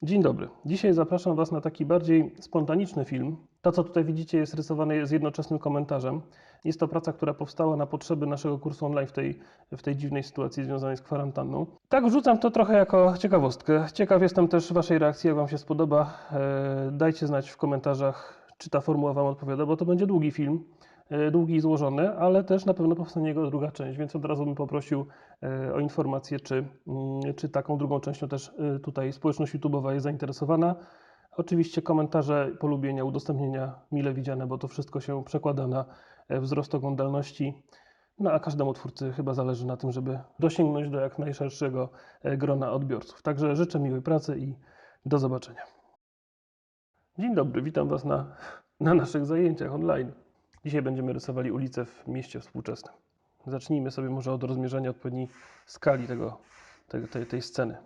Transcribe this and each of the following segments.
Dzień dobry. Dzisiaj zapraszam Was na taki bardziej spontaniczny film. To, co tutaj widzicie, jest rysowane z jednoczesnym komentarzem. Jest to praca, która powstała na potrzeby naszego kursu online w tej dziwnej sytuacji związanej z kwarantanną. Tak, wrzucam to trochę jako ciekawostkę. Ciekaw jestem też Waszej reakcji, jak Wam się spodoba. Dajcie znać w komentarzach, czy ta formuła Wam odpowiada, bo to będzie długi film, długi i złożony, ale też na pewno powstanie jego druga część, więc od razu bym poprosił o informację, czy taką drugą częścią też tutaj społeczność YouTube'owa jest zainteresowana. Oczywiście komentarze, polubienia, udostępnienia mile widziane, bo to wszystko się przekłada na wzrost oglądalności. No a każdemu twórcy chyba zależy na tym, żeby dosięgnąć do jak najszerszego grona odbiorców. Także życzę miłej pracy i do zobaczenia. Dzień dobry, witam Was na naszych zajęciach online. Dzisiaj będziemy rysowali ulice w mieście współczesnym. Zacznijmy sobie może od rozmierzenia odpowiedniej skali tej sceny.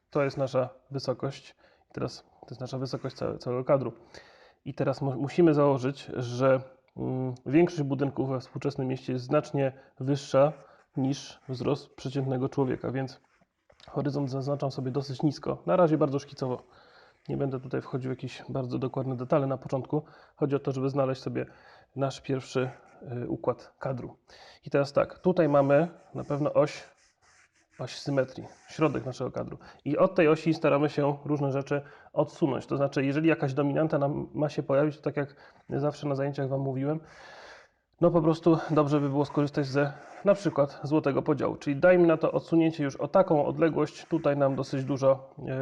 To jest nasza wysokość. Teraz to jest nasza wysokość całego kadru. I teraz musimy założyć, że większość budynków we współczesnym mieście jest znacznie wyższa niż wzrost przeciętnego człowieka, więc horyzont zaznaczam sobie dosyć nisko. Na razie bardzo szkicowo. Nie będę tutaj wchodził w jakieś bardzo dokładne detale na początku. Chodzi o to, żeby znaleźć sobie nasz pierwszy układ kadru. I teraz tak, tutaj mamy na pewno oś symetrii, środek naszego kadru. I od tej osi staramy się różne rzeczy odsunąć. To znaczy, jeżeli jakaś dominanta nam ma się pojawić, to tak jak zawsze na zajęciach Wam mówiłem, no po prostu dobrze by było skorzystać ze na przykład złotego podziału. Czyli dajmy na to odsunięcie już o taką odległość, tutaj nam dosyć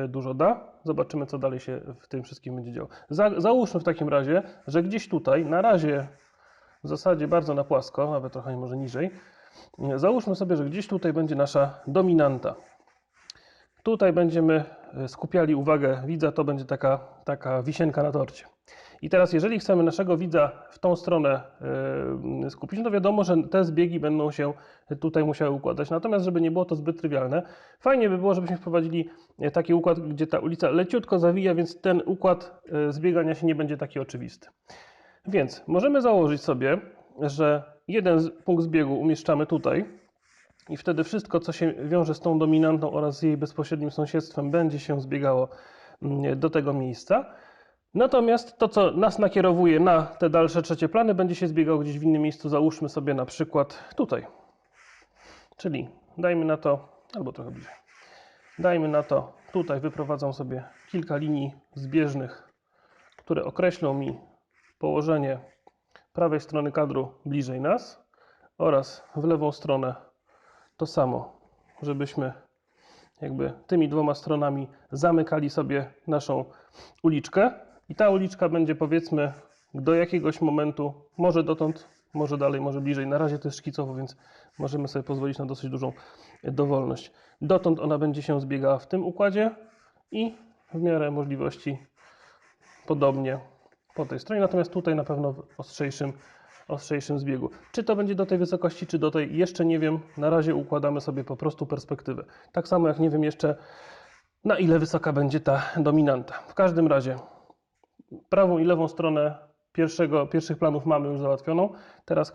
dużo da. Zobaczymy, co dalej się w tym wszystkim będzie działo. Załóżmy w takim razie, że gdzieś tutaj, na razie w zasadzie bardzo na płasko, nawet trochę może niżej, załóżmy sobie, że gdzieś tutaj będzie nasza dominanta. Tutaj będziemy skupiali uwagę widza, to będzie taka wisienka na torcie. I teraz, jeżeli chcemy naszego widza w tą stronę skupić, no to wiadomo, że te zbiegi będą się tutaj musiały układać. Natomiast, żeby nie było to zbyt trywialne, fajnie by było, żebyśmy wprowadzili taki układ, gdzie ta ulica leciutko zawija, więc ten układ zbiegania się nie będzie taki oczywisty. Więc możemy założyć sobie, że jeden punkt zbiegu umieszczamy tutaj i wtedy wszystko, co się wiąże z tą dominantą oraz jej bezpośrednim sąsiedztwem, będzie się zbiegało do tego miejsca. Natomiast to, co nas nakierowuje na te dalsze trzecie plany, będzie się zbiegało gdzieś w innym miejscu. Załóżmy sobie na przykład tutaj. Czyli dajmy na to, albo trochę bliżej. Dajmy na to, tutaj wyprowadzam sobie kilka linii zbieżnych, które określą mi położenie prawej strony kadru bliżej nas oraz w lewą stronę to samo, żebyśmy jakby tymi dwoma stronami zamykali sobie naszą uliczkę i ta uliczka będzie, powiedzmy, do jakiegoś momentu, może dotąd, może dalej, może bliżej. Na razie to jest szkicowo, więc możemy sobie pozwolić na dosyć dużą dowolność. Dotąd ona będzie się zbiegała w tym układzie i w miarę możliwości podobnie po tej stronie, natomiast tutaj na pewno w ostrzejszym zbiegu. Czy to będzie do tej wysokości, czy do tej, jeszcze nie wiem. Na razie układamy sobie po prostu perspektywę. Tak samo jak nie wiem jeszcze, na ile wysoka będzie ta dominanta. W każdym razie prawą i lewą stronę pierwszych planów mamy już załatwioną. Teraz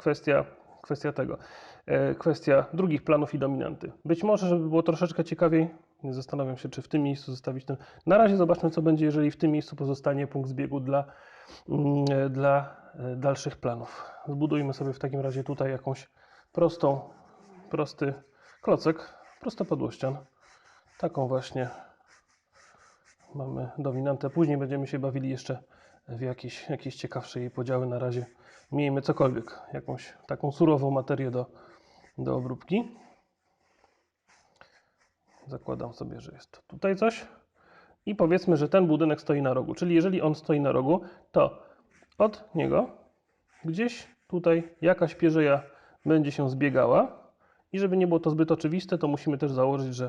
kwestia drugich planów i dominanty. Być może, żeby było troszeczkę ciekawiej, zastanawiam się, czy w tym miejscu zostawić ten. Na razie zobaczmy, co będzie, jeżeli w tym miejscu pozostanie punkt zbiegu dla dalszych planów. Zbudujmy sobie w takim razie tutaj jakąś prosty klocek, prostopadłościan. Taką właśnie mamy dominantę. Później będziemy się bawili jeszcze w jakieś ciekawsze jej podziały. Na razie miejmy cokolwiek, jakąś taką surową materię do obróbki. Zakładam sobie, że jest tutaj coś. I powiedzmy, że ten budynek stoi na rogu. Czyli jeżeli on stoi na rogu, to od niego gdzieś tutaj jakaś pierzeja będzie się zbiegała. I żeby nie było to zbyt oczywiste, to musimy też założyć,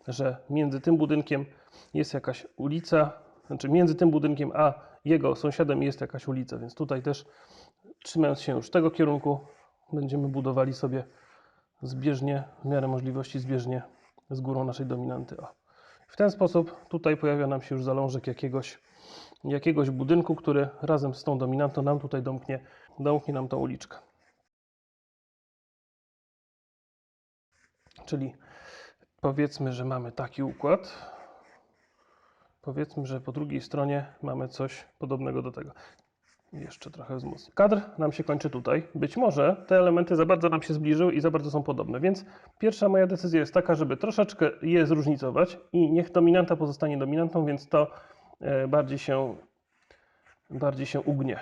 że między tym budynkiem jest jakaś ulica, znaczy między tym budynkiem a jego sąsiadem jest jakaś ulica, więc tutaj też, trzymając się już tego kierunku, będziemy budowali sobie zbieżnie, w miarę możliwości zbieżnie z górą naszej dominanty. O. W ten sposób tutaj pojawia nam się już zalążek jakiegoś budynku, który razem z tą dominantą nam tutaj domknie nam tą uliczkę. Czyli powiedzmy, że mamy taki układ. powiedzmy, że po drugiej stronie mamy coś podobnego do tego. Jeszcze trochę wzmocnię. Kadr nam się kończy tutaj. Być może te elementy za bardzo nam się zbliżyły i za bardzo są podobne, więc pierwsza moja decyzja jest taka, żeby troszeczkę je zróżnicować i niech dominanta pozostanie dominantą, więc to bardziej się ugnie.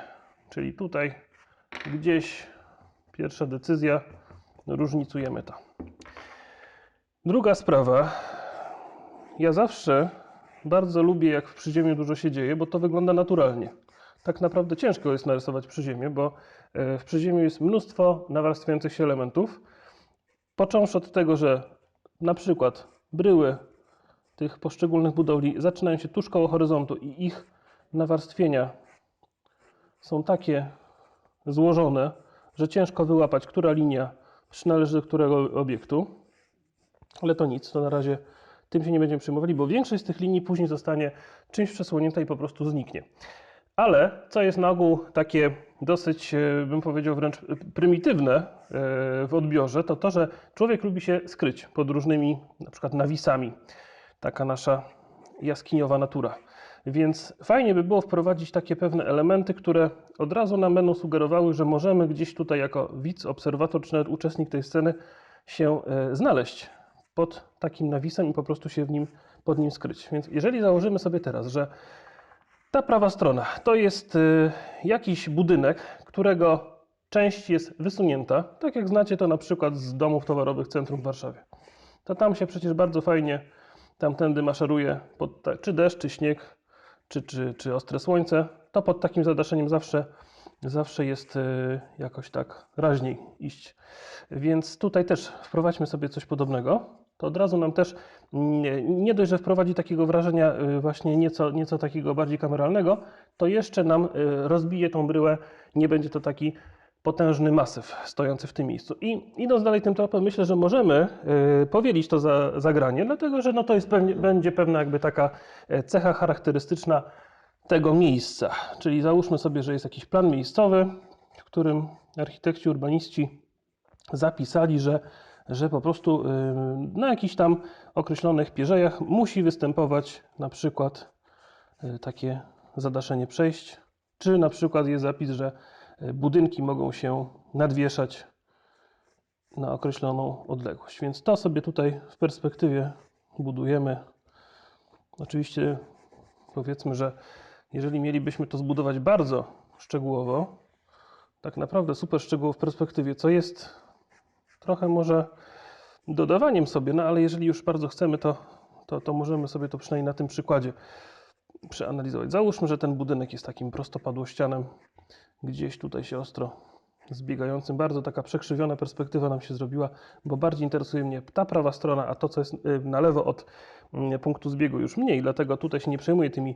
Czyli tutaj gdzieś pierwsza decyzja, różnicujemy to. Druga sprawa. Ja zawsze bardzo lubię, jak w przyziemiu dużo się dzieje, bo to wygląda naturalnie. Tak naprawdę ciężko jest narysować przyziemię, bo w przyziemiu jest mnóstwo nawarstwiających się elementów. Począwszy od tego, że na przykład bryły tych poszczególnych budowli zaczynają się tuż koło horyzontu i ich nawarstwienia są takie złożone, że ciężko wyłapać, która linia przynależy do którego obiektu. Ale to nic, to na razie tym się nie będziemy przejmowali, bo większość z tych linii później zostanie czymś przesłonięta i po prostu zniknie. Ale co jest na ogół takie dosyć, bym powiedział, wręcz prymitywne w odbiorze, to to, że człowiek lubi się skryć pod różnymi na przykład nawisami. Taka nasza jaskiniowa natura. Więc fajnie by było wprowadzić takie pewne elementy, które od razu nam będą sugerowały, że możemy gdzieś tutaj jako widz, obserwator czy nawet uczestnik tej sceny się znaleźć pod takim nawisem i po prostu się pod nim skryć. Więc jeżeli założymy sobie teraz, że ta prawa strona to jest jakiś budynek, którego część jest wysunięta, tak jak znacie to na przykład z domów towarowych centrum w Warszawie. To tam się przecież bardzo fajnie tamtędy maszeruje czy deszcz, czy śnieg, czy ostre słońce. To pod takim zadaszeniem zawsze jest jakoś tak raźniej iść. Więc tutaj też wprowadźmy sobie coś podobnego. To od razu nam też nie dość, że wprowadzi takiego wrażenia właśnie nieco takiego bardziej kameralnego, to jeszcze nam rozbije tą bryłę, nie będzie to taki potężny masyw stojący w tym miejscu. I idąc dalej tym tropem, myślę, że możemy powielić to zagranie, dlatego że no to będzie pewna jakby taka cecha charakterystyczna tego miejsca. Czyli załóżmy sobie, że jest jakiś plan miejscowy, w którym architekci, urbaniści zapisali, że po prostu na jakichś tam określonych pierzejach musi występować na przykład takie zadaszenie przejść, czy na przykład jest zapis, że budynki mogą się nadwieszać na określoną odległość. Więc to sobie tutaj w perspektywie budujemy. Oczywiście powiedzmy, że jeżeli mielibyśmy to zbudować bardzo szczegółowo, tak naprawdę super szczegółowo w perspektywie, co jest trochę może dodawaniem sobie, no ale jeżeli już bardzo chcemy, to możemy sobie to przynajmniej na tym przykładzie przeanalizować. Załóżmy, że ten budynek jest takim prostopadłościanem, gdzieś tutaj się ostro zbiegającym. Bardzo taka przekrzywiona perspektywa nam się zrobiła, bo bardziej interesuje mnie ta prawa strona, a to, co jest na lewo od punktu zbiegu już mniej, dlatego tutaj się nie przejmuję tymi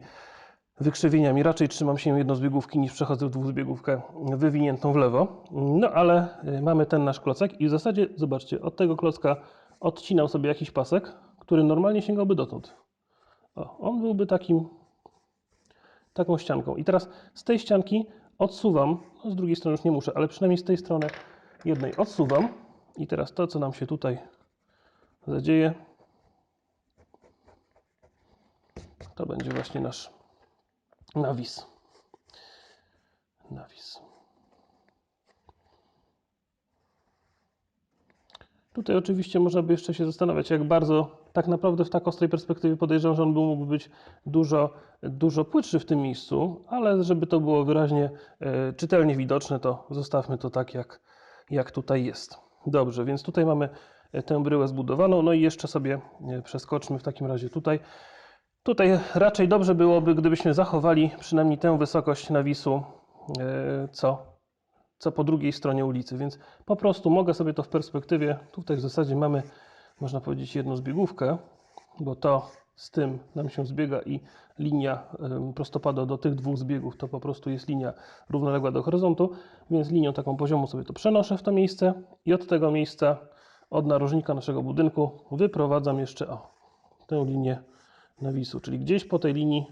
wykrzywieniami. Raczej trzymam się jednozbiegówki niż przechodzę w dwuzbiegówkę wywiniętą w lewo. No ale mamy ten nasz klocek i w zasadzie, zobaczcie, od tego klocka odcinam sobie jakiś pasek, który normalnie sięgałby dotąd. O, on byłby taką ścianką. I teraz z tej ścianki odsuwam, no z drugiej strony już nie muszę, ale przynajmniej z tej strony jednej odsuwam. I teraz to, co nam się tutaj zadzieje, to będzie właśnie nasz nawis. Tutaj oczywiście można by jeszcze się zastanawiać, jak bardzo tak naprawdę w tak ostrej perspektywie podejrzewam, że on mógłby być dużo płytszy w tym miejscu, ale żeby to było wyraźnie czytelnie widoczne, to zostawmy to tak, jak tutaj jest. Dobrze, więc tutaj mamy tę bryłę zbudowaną, no i jeszcze sobie przeskoczmy w takim razie tutaj. Tutaj raczej dobrze byłoby, gdybyśmy zachowali przynajmniej tę wysokość nawisu, co po drugiej stronie ulicy, więc po prostu mogę sobie to w perspektywie, tutaj w zasadzie mamy, można powiedzieć, jedną zbiegówkę, bo to z tym nam się zbiega i linia prostopada do tych dwóch zbiegów to po prostu jest linia równoległa do horyzontu, więc linią taką poziomu sobie to przenoszę w to miejsce i od tego miejsca, od narożnika naszego budynku wyprowadzam jeszcze tę linię nawisu, czyli gdzieś po tej linii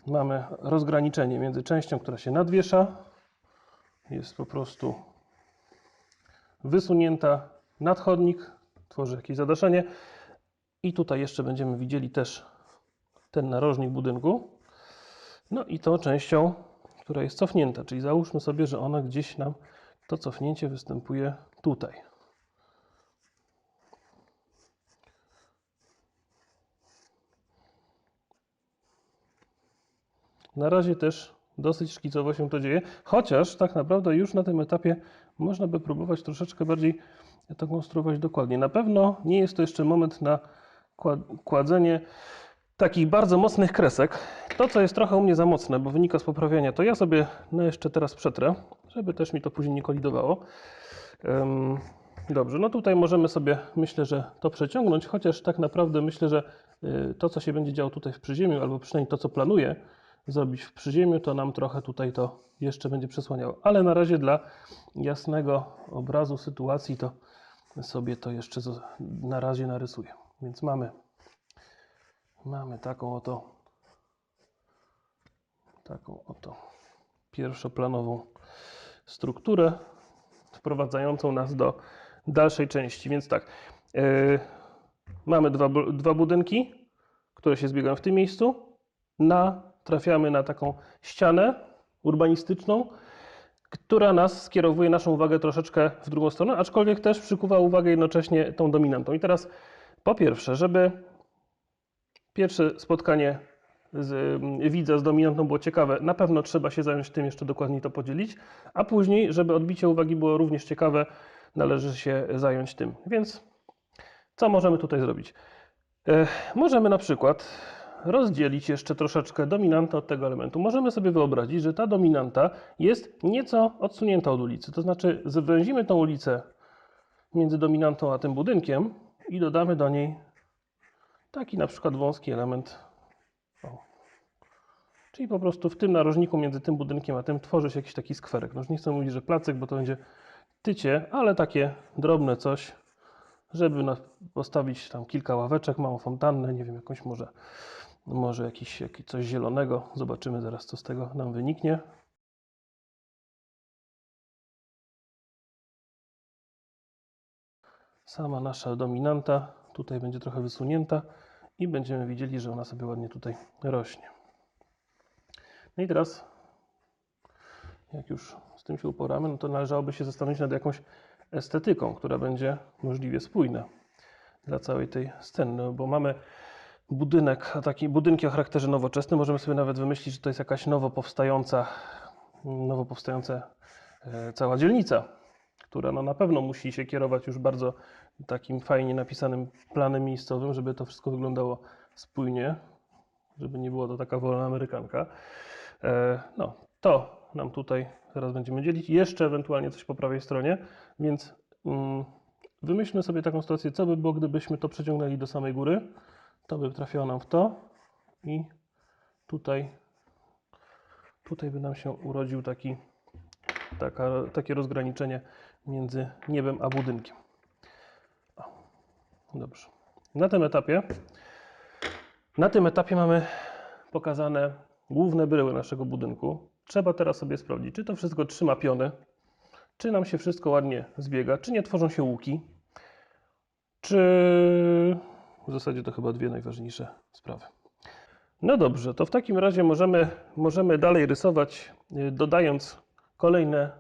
mamy rozgraniczenie między częścią, która się nadwiesza, jest po prostu wysunięta nad chodnik, tworzy jakieś zadaszenie i tutaj jeszcze będziemy widzieli też ten narożnik budynku. No i tą częścią, która jest cofnięta, czyli załóżmy sobie, że ona gdzieś nam, to cofnięcie występuje tutaj. Na razie też dosyć szkicowo się to dzieje, chociaż tak naprawdę już na tym etapie można by próbować troszeczkę bardziej to konstruować dokładnie. Na pewno nie jest to jeszcze moment na kładzenie takich bardzo mocnych kresek. To, co jest trochę u mnie za mocne, bo wynika z poprawiania, to ja sobie jeszcze teraz przetrę, żeby też mi to później nie kolidowało. Dobrze, no tutaj możemy sobie, myślę, że to przeciągnąć, chociaż tak naprawdę myślę, że to, co się będzie działo tutaj w przyziemiu, albo przynajmniej to, co planuję zrobić w przyziemiu, to nam trochę tutaj to jeszcze będzie przesłaniało. Ale na razie dla jasnego obrazu sytuacji to sobie to jeszcze na razie narysuję. Więc mamy taką oto pierwszoplanową strukturę wprowadzającą nas do dalszej części. Więc tak, mamy dwa budynki, które się zbiegają w tym miejscu. Trafiamy na taką ścianę urbanistyczną, która nas skierowuje naszą uwagę troszeczkę w drugą stronę, aczkolwiek też przykuwa uwagę jednocześnie tą dominantą. I teraz po pierwsze, żeby pierwsze spotkanie widza z dominantą było ciekawe, na pewno trzeba się zająć tym, jeszcze dokładniej to podzielić, a później, żeby odbicie uwagi było również ciekawe, należy się zająć tym. Więc co możemy tutaj zrobić? Możemy na przykład rozdzielić jeszcze troszeczkę dominantę od tego elementu. Możemy sobie wyobrazić, że ta dominanta jest nieco odsunięta od ulicy. To znaczy zwęzimy tą ulicę między dominantą a tym budynkiem i dodamy do niej taki na przykład wąski element. Czyli po prostu w tym narożniku między tym budynkiem a tym tworzy się jakiś taki skwerek. No już nie chcę mówić, że placek, bo to będzie tycie, ale takie drobne coś, żeby postawić tam kilka ławeczek, małą fontannę, nie wiem, jakąś może jakieś coś zielonego. Zobaczymy zaraz, co z tego nam wyniknie. Sama nasza dominanta tutaj będzie trochę wysunięta i będziemy widzieli, że ona sobie ładnie tutaj rośnie. No i teraz, jak już z tym się uporamy, no to należałoby się zastanowić nad jakąś estetyką, która będzie możliwie spójna dla całej tej sceny, no bo mamy budynek, a takie budynki o charakterze nowoczesnym, możemy sobie nawet wymyślić, że to jest jakaś nowo powstająca cała dzielnica, która no na pewno musi się kierować już bardzo takim fajnie napisanym planem miejscowym, żeby to wszystko wyglądało spójnie, żeby nie było to taka wolna amerykanka. No, to nam tutaj zaraz będziemy dzielić. Jeszcze ewentualnie coś po prawej stronie, więc wymyślmy sobie taką sytuację, co by było, gdybyśmy to przeciągnęli do samej góry. To by trafiało nam w to i tutaj by nam się urodził takie rozgraniczenie między niebem a budynkiem. Dobrze. Na tym etapie mamy pokazane główne bryły naszego budynku. Trzeba teraz sobie sprawdzić, czy to wszystko trzyma piony, czy nam się wszystko ładnie zbiega, czy nie tworzą się łuki, czy w zasadzie to chyba dwie najważniejsze sprawy. No dobrze, to w takim razie możemy dalej rysować, dodając kolejne,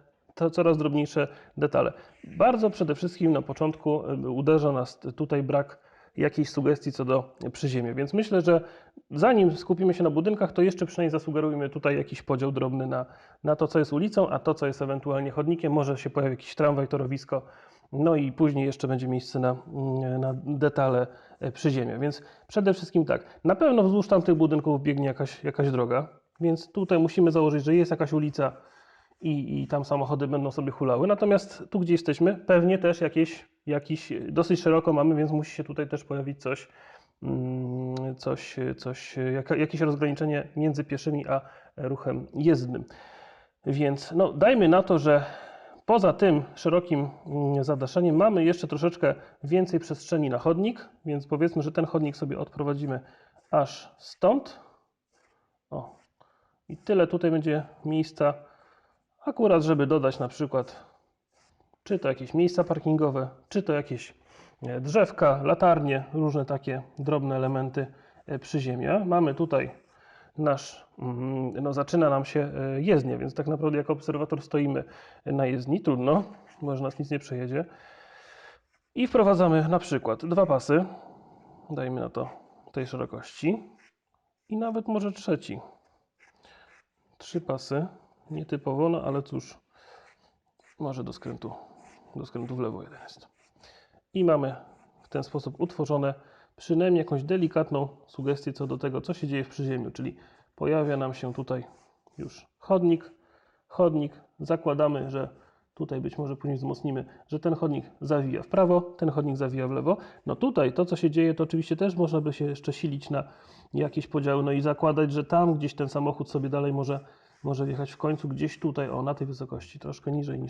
coraz drobniejsze detale. Bardzo przede wszystkim na początku uderza nas tutaj brak jakiejś sugestii co do przyziemia, więc myślę, że zanim skupimy się na budynkach, to jeszcze przynajmniej zasugerujmy tutaj jakiś podział drobny na to, co jest ulicą, a to, co jest ewentualnie chodnikiem. Może się pojawi jakiś tramwaj, torowisko, no i później jeszcze będzie miejsce na detale przyziemia. Więc przede wszystkim tak, na pewno wzdłuż tamtych budynków biegnie jakaś droga, więc tutaj musimy założyć, że jest jakaś ulica i tam samochody będą sobie hulały. Natomiast tu, gdzie jesteśmy, pewnie też jakiś dosyć szeroko mamy, więc musi się tutaj też pojawić jakieś rozgraniczenie między pieszymi a ruchem jezdnym. Więc no, dajmy na to, że poza tym szerokim zadaszeniem mamy jeszcze troszeczkę więcej przestrzeni na chodnik, więc powiedzmy, że ten chodnik sobie odprowadzimy aż stąd. O, i tyle tutaj będzie miejsca akurat, żeby dodać na przykład czy to jakieś miejsca parkingowe, czy to jakieś drzewka, latarnie, różne takie drobne elementy przyziemia. Mamy tutaj zaczyna nam się jezdnia, więc tak naprawdę jako obserwator stoimy na jezdni, trudno, może nas nic nie przejedzie. I wprowadzamy na przykład 2 pasy, dajmy na to tej szerokości i nawet może trzeci. 3 pasy, nietypowo, no ale cóż, może do skrętu w lewo jeden jest. I mamy w ten sposób utworzone przynajmniej jakąś delikatną sugestię co do tego, co się dzieje w przyziemiu, czyli pojawia nam się tutaj już chodnik, zakładamy, że tutaj być może później wzmocnimy, że ten chodnik zawija w prawo, ten chodnik zawija w lewo. No tutaj to, co się dzieje, to oczywiście też można by się jeszcze silić na jakieś podziały, no i zakładać, że tam gdzieś ten samochód sobie dalej może wjechać w końcu gdzieś tutaj, na tej wysokości, troszkę niżej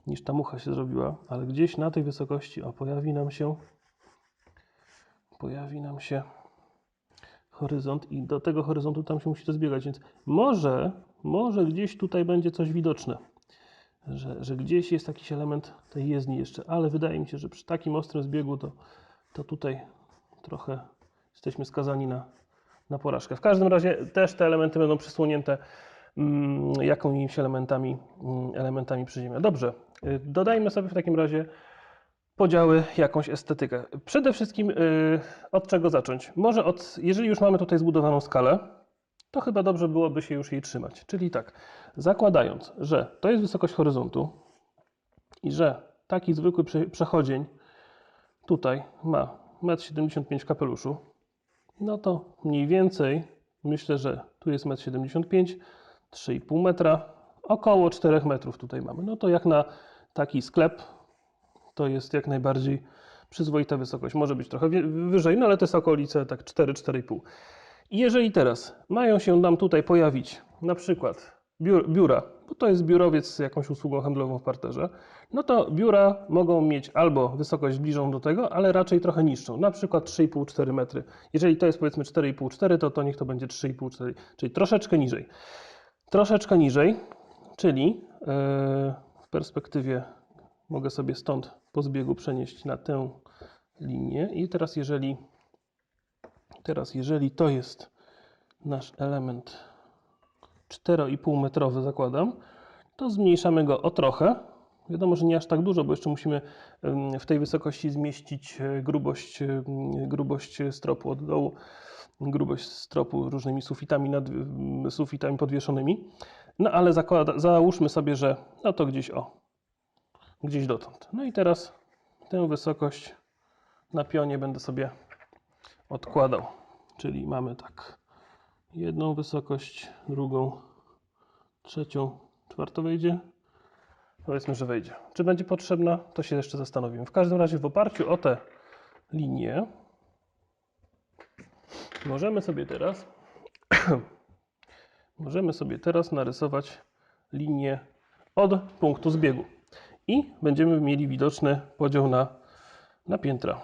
niż ta mucha się zrobiła, ale gdzieś na tej wysokości, pojawi nam się horyzont i do tego horyzontu tam się musi to zbiegać, więc może gdzieś tutaj będzie coś widoczne, że gdzieś jest jakiś element tej jezdni jeszcze, ale wydaje mi się, że przy takim ostrym zbiegu to tutaj trochę jesteśmy skazani na porażkę. W każdym razie też te elementy będą przysłonięte jakimiś elementami przyziemia. Dobrze, dodajmy sobie w takim razie podziały, jakąś estetykę. Przede wszystkim od czego zacząć? Może jeżeli już mamy tutaj zbudowaną skalę, to chyba dobrze byłoby się już jej trzymać. Czyli tak, zakładając, że to jest wysokość horyzontu i że taki zwykły przechodzień tutaj ma 1,75 m w kapeluszu, no to mniej więcej myślę, że tu jest 1,75 m, 3,5 metra, około 4 metrów tutaj mamy. No to jak na taki sklep, to jest jak najbardziej przyzwoita wysokość. Może być trochę wyżej, no ale to jest okolice tak 4-4,5. I jeżeli teraz mają się nam tutaj pojawić na przykład biura, bo to jest biurowiec z jakąś usługą handlową w parterze, no to biura mogą mieć albo wysokość zbliżoną do tego, ale raczej trochę niższą, na przykład 3,5-4 metry. Jeżeli to jest powiedzmy 4,5-4, to niech to będzie 3,5-4, czyli troszeczkę niżej. Troszeczkę niżej, czyli w perspektywie mogę sobie stąd po zbiegu przenieść na tę linię i teraz jeżeli to jest nasz element 4,5 metrowy, zakładam, to zmniejszamy go o trochę. Wiadomo, że nie aż tak dużo, bo jeszcze musimy w tej wysokości zmieścić grubość stropu od dołu, grubość stropu różnymi sufitami podwieszonymi. No ale załóżmy sobie, że no to gdzieś dotąd. No i teraz tę wysokość na pionie będę sobie odkładał. Czyli mamy tak jedną wysokość, drugą, trzecią, czwartą wejdzie. Powiedzmy, że wejdzie. Czy będzie potrzebna? To się jeszcze zastanowimy. W każdym razie w oparciu o tę linię możemy sobie teraz narysować linię od punktu zbiegu. I będziemy mieli widoczny podział na piętra.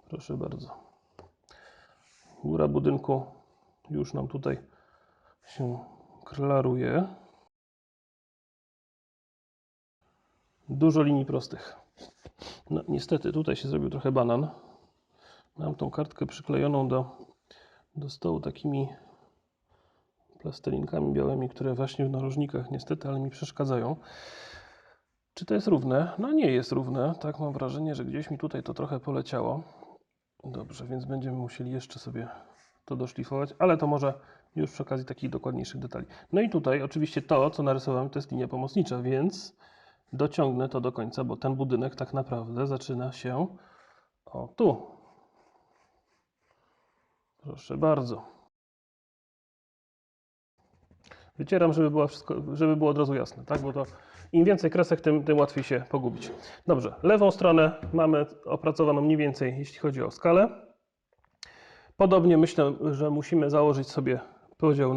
Proszę bardzo. Góra budynku już nam tutaj się klaruje. Dużo linii prostych. No niestety tutaj się zrobił trochę banan. Mam tą kartkę przyklejoną do stołu takimi plastelinkami białymi, które właśnie w narożnikach niestety, ale mi przeszkadzają. Czy to jest równe? No nie jest równe. Tak mam wrażenie, że gdzieś mi tutaj to trochę poleciało. Dobrze, więc będziemy musieli jeszcze sobie to doszlifować, ale to może już przy okazji takich dokładniejszych detali. No i tutaj oczywiście to, co narysowałem, to jest linia pomocnicza, więc dociągnę to do końca, bo ten budynek tak naprawdę zaczyna się tu. Proszę bardzo. Wycieram, żeby było od razu jasne, tak? Bo to im więcej kresek, tym łatwiej się pogubić. Dobrze, lewą stronę mamy opracowaną mniej więcej, jeśli chodzi o skalę. Podobnie myślę, że musimy założyć sobie podział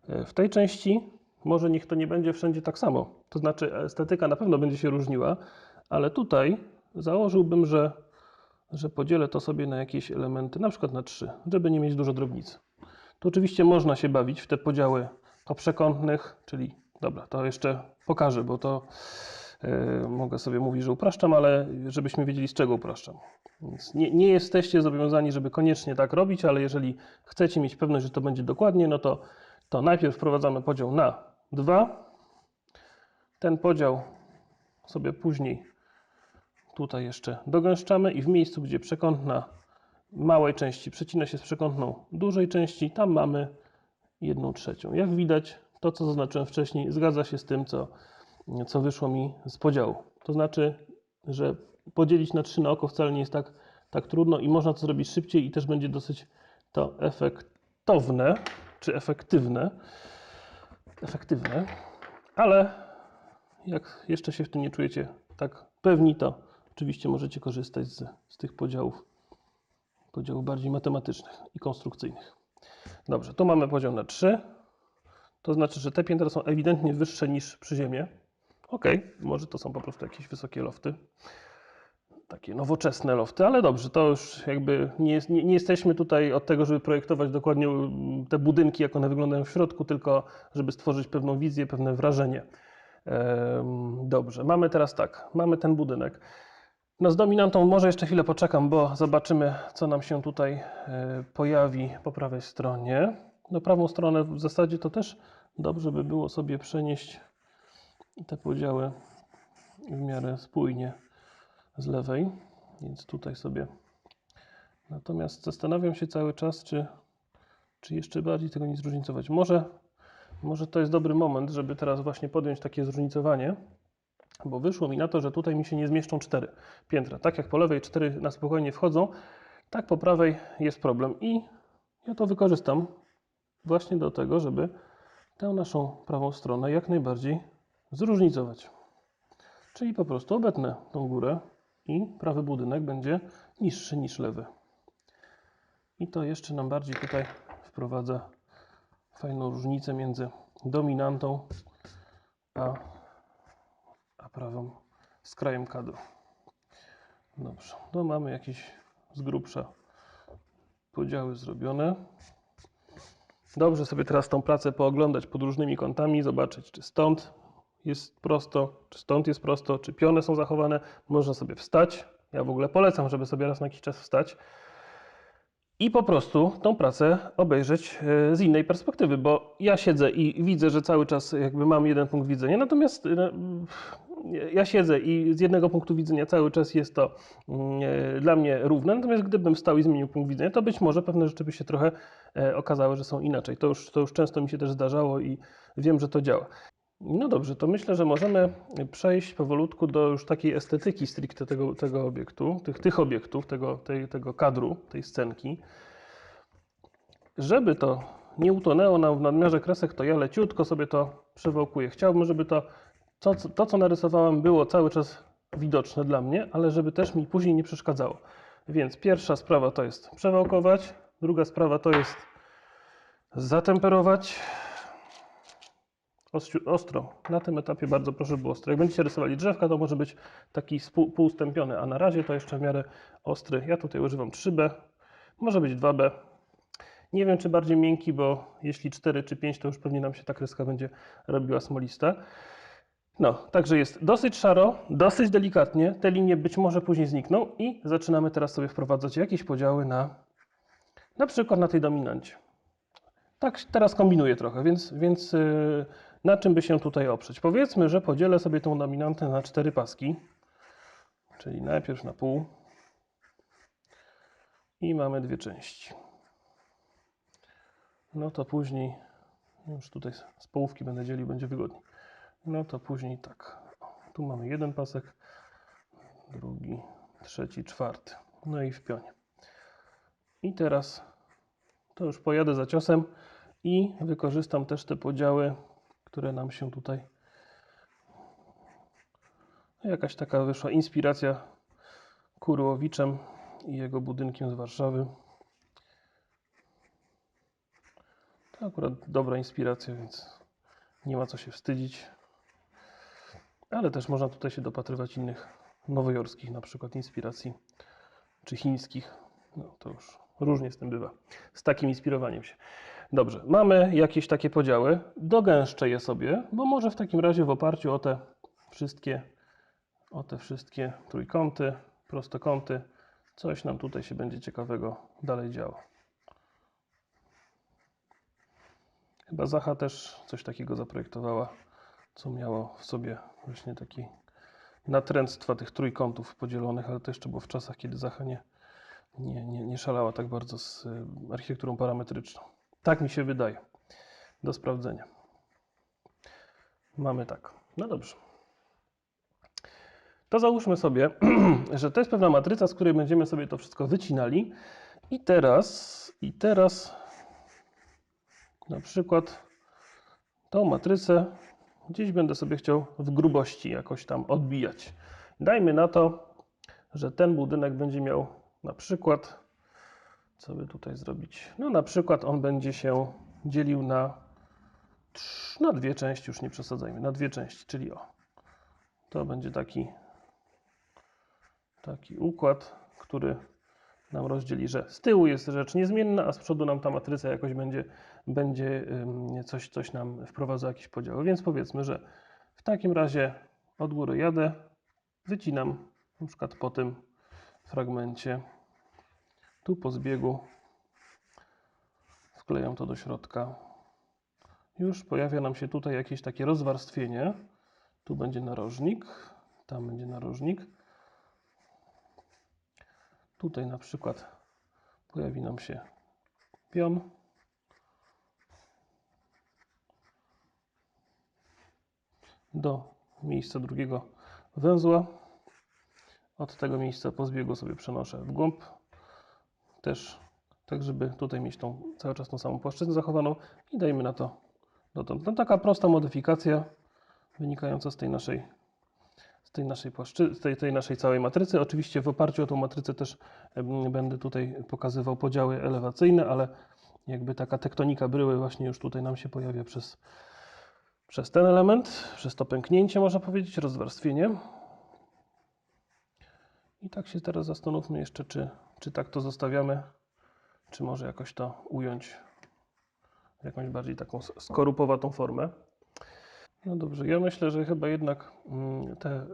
w tej części. Może niech to nie będzie wszędzie tak samo. To znaczy estetyka na pewno będzie się różniła, ale tutaj założyłbym, że podzielę to sobie na jakieś elementy, na przykład na 3, żeby nie mieć dużo drobnicy. Tu oczywiście można się bawić w te podziały poprzekątnych, czyli dobra, to jeszcze pokażę, bo to mogę sobie mówić, że upraszczam, ale żebyśmy wiedzieli, z czego upraszczam. Więc nie jesteście zobowiązani, żeby koniecznie tak robić, ale jeżeli chcecie mieć pewność, że to będzie dokładnie, no to najpierw wprowadzamy podział na 2. Ten podział sobie później tutaj jeszcze dogęszczamy i w miejscu, gdzie przekątna małej części przecina się z przekątną dużej części, tam mamy 1/3. Jak widać, to co zaznaczyłem wcześniej zgadza się z tym, co wyszło mi z podziału. To znaczy, że podzielić na 3 na oko wcale nie jest tak trudno i można to zrobić szybciej i też będzie dosyć to efektowne, czy efektywne, ale jak jeszcze się w tym nie czujecie tak pewni, to oczywiście możecie korzystać z tych podziałów bardziej matematycznych i konstrukcyjnych. Dobrze, tu mamy podział na 3. To znaczy, że te piętra są ewidentnie wyższe niż przyziemie. Ok, może to są po prostu jakieś wysokie lofty. Takie nowoczesne lofty, ale dobrze, to już jakby nie jesteśmy tutaj od tego, żeby projektować dokładnie te budynki, jak one wyglądają w środku, tylko żeby stworzyć pewną wizję, pewne wrażenie. Dobrze, mamy teraz tak, mamy ten budynek. No z dominantą może jeszcze chwilę poczekam, bo zobaczymy, co nam się tutaj pojawi po prawej stronie. Na prawą stronę w zasadzie to też dobrze by było sobie przenieść te podziały w miarę spójnie z lewej, więc tutaj sobie. Natomiast zastanawiam się cały czas, czy jeszcze bardziej tego nie zróżnicować. Może to jest dobry moment, żeby teraz właśnie podjąć takie zróżnicowanie, bo wyszło mi na to, że tutaj mi się nie zmieszczą 4 piętra. Tak jak po lewej 4 na spokojnie wchodzą, tak po prawej jest problem i ja to wykorzystam właśnie do tego, żeby tę naszą prawą stronę jak najbardziej zróżnicować. Czyli po prostu obetnę tą górę i prawy budynek będzie niższy niż lewy. I to jeszcze nam bardziej tutaj wprowadza fajną różnicę między dominantą a prawą skrajem kadru. Dobrze, to mamy jakieś z grubsza podziały zrobione. Dobrze sobie teraz tą pracę pooglądać pod różnymi kątami, zobaczyć, czy stąd jest prosto, czy stąd jest prosto, czy piony są zachowane. Można sobie wstać. Ja w ogóle polecam, żeby sobie raz na jakiś czas wstać i po prostu tą pracę obejrzeć z innej perspektywy, bo ja siedzę i widzę, że cały czas jakby mam jeden punkt widzenia, natomiast ja siedzę i z jednego punktu widzenia cały czas jest to dla mnie równe, natomiast gdybym wstał i zmienił punkt widzenia, to być może pewne rzeczy by się trochę okazały, że są inaczej. To już często mi się też zdarzało i wiem, że to działa. No dobrze, to myślę, że możemy przejść powolutku do już takiej estetyki stricte tego obiektu, tych obiektów, tego kadru, tej scenki. Żeby to nie utonęło nam w nadmiarze kresek, to ja leciutko sobie to przewałkuję. Chciałbym, żeby to, co narysowałem, było cały czas widoczne dla mnie, ale żeby też mi później nie przeszkadzało. Więc pierwsza sprawa to jest przewałkować, druga sprawa to jest zatemperować. Ostro. Na tym etapie bardzo proszę było ostro. Jak będziecie rysowali drzewka, to może być taki półstępiony, a na razie to jeszcze w miarę ostry. Ja tutaj używam 3B, może być 2B. Nie wiem, czy bardziej miękki, bo jeśli 4 czy 5, to już pewnie nam się ta kreska będzie robiła smolista. No, także jest dosyć szaro, dosyć delikatnie. Te linie być może później znikną i zaczynamy teraz sobie wprowadzać jakieś podziały na przykład na tej dominancie. Tak teraz kombinuję trochę, więc na czym by się tutaj oprzeć? Powiedzmy, że podzielę sobie tą dominantę na 4 paski, czyli najpierw na pół i mamy 2 części. No to później, już tutaj z połówki będę dzielił, będzie wygodniej. No to później tak, tu mamy jeden pasek, drugi, trzeci, czwarty, no i w pionie. I teraz to już pojadę za ciosem i wykorzystam też te podziały, które nam się tutaj... Jakaś taka wyszła inspiracja Kurołowiczem i jego budynkiem z Warszawy. To akurat dobra inspiracja, więc nie ma co się wstydzić. Ale też można tutaj się dopatrywać innych nowojorskich na przykład inspiracji, czy chińskich. No to już różnie z tym bywa, z takim inspirowaniem się. Dobrze, mamy jakieś takie podziały. Dogęszczę je sobie, bo może w takim razie w oparciu o te wszystkie trójkąty, prostokąty, Coś nam tutaj się będzie ciekawego dalej działo. Chyba Zaha też coś takiego zaprojektowała, co miało w sobie właśnie taki natręctwa tych trójkątów podzielonych, ale to jeszcze było w czasach, kiedy Zaha nie szalała tak bardzo z architekturą parametryczną. Tak mi się wydaje. Do sprawdzenia. Mamy tak. No dobrze. To załóżmy sobie, że to jest pewna matryca, z której będziemy sobie to wszystko wycinali. I teraz na przykład tą matrycę gdzieś będę sobie chciał w grubości jakoś tam odbijać. Dajmy na to, że ten budynek będzie miał na przykład, co by tutaj zrobić? No na przykład on będzie się dzielił na dwie części, już nie przesadzajmy, na dwie części, czyli to będzie taki układ, który nam rozdzieli, że z tyłu jest rzecz niezmienna, a z przodu nam ta matryca jakoś będzie coś nam wprowadza jakieś podziały. Więc powiedzmy, że w takim razie od góry jadę, wycinam na przykład po tym fragmencie, tu po zbiegu wklejam to do środka. Już pojawia nam się tutaj jakieś takie rozwarstwienie. Tu będzie narożnik, tam będzie narożnik. Tutaj na przykład pojawi nam się pion. Do miejsca drugiego węzła. Od tego miejsca po zbiegu sobie przenoszę w głąb. Też tak, żeby tutaj mieć cały czas tą samą płaszczyznę zachowaną i dajmy na to dotąd. No, taka prosta modyfikacja wynikająca z tej naszej całej matrycy. Oczywiście w oparciu o tą matrycę też będę tutaj pokazywał podziały elewacyjne, ale jakby taka tektonika bryły właśnie już tutaj nam się pojawia przez ten element, przez to pęknięcie, można powiedzieć, rozwarstwienie. I tak się teraz zastanówmy jeszcze, czy tak to zostawiamy, czy może jakoś to ująć w jakąś bardziej taką skorupowatą formę. No dobrze, ja myślę, że chyba jednak te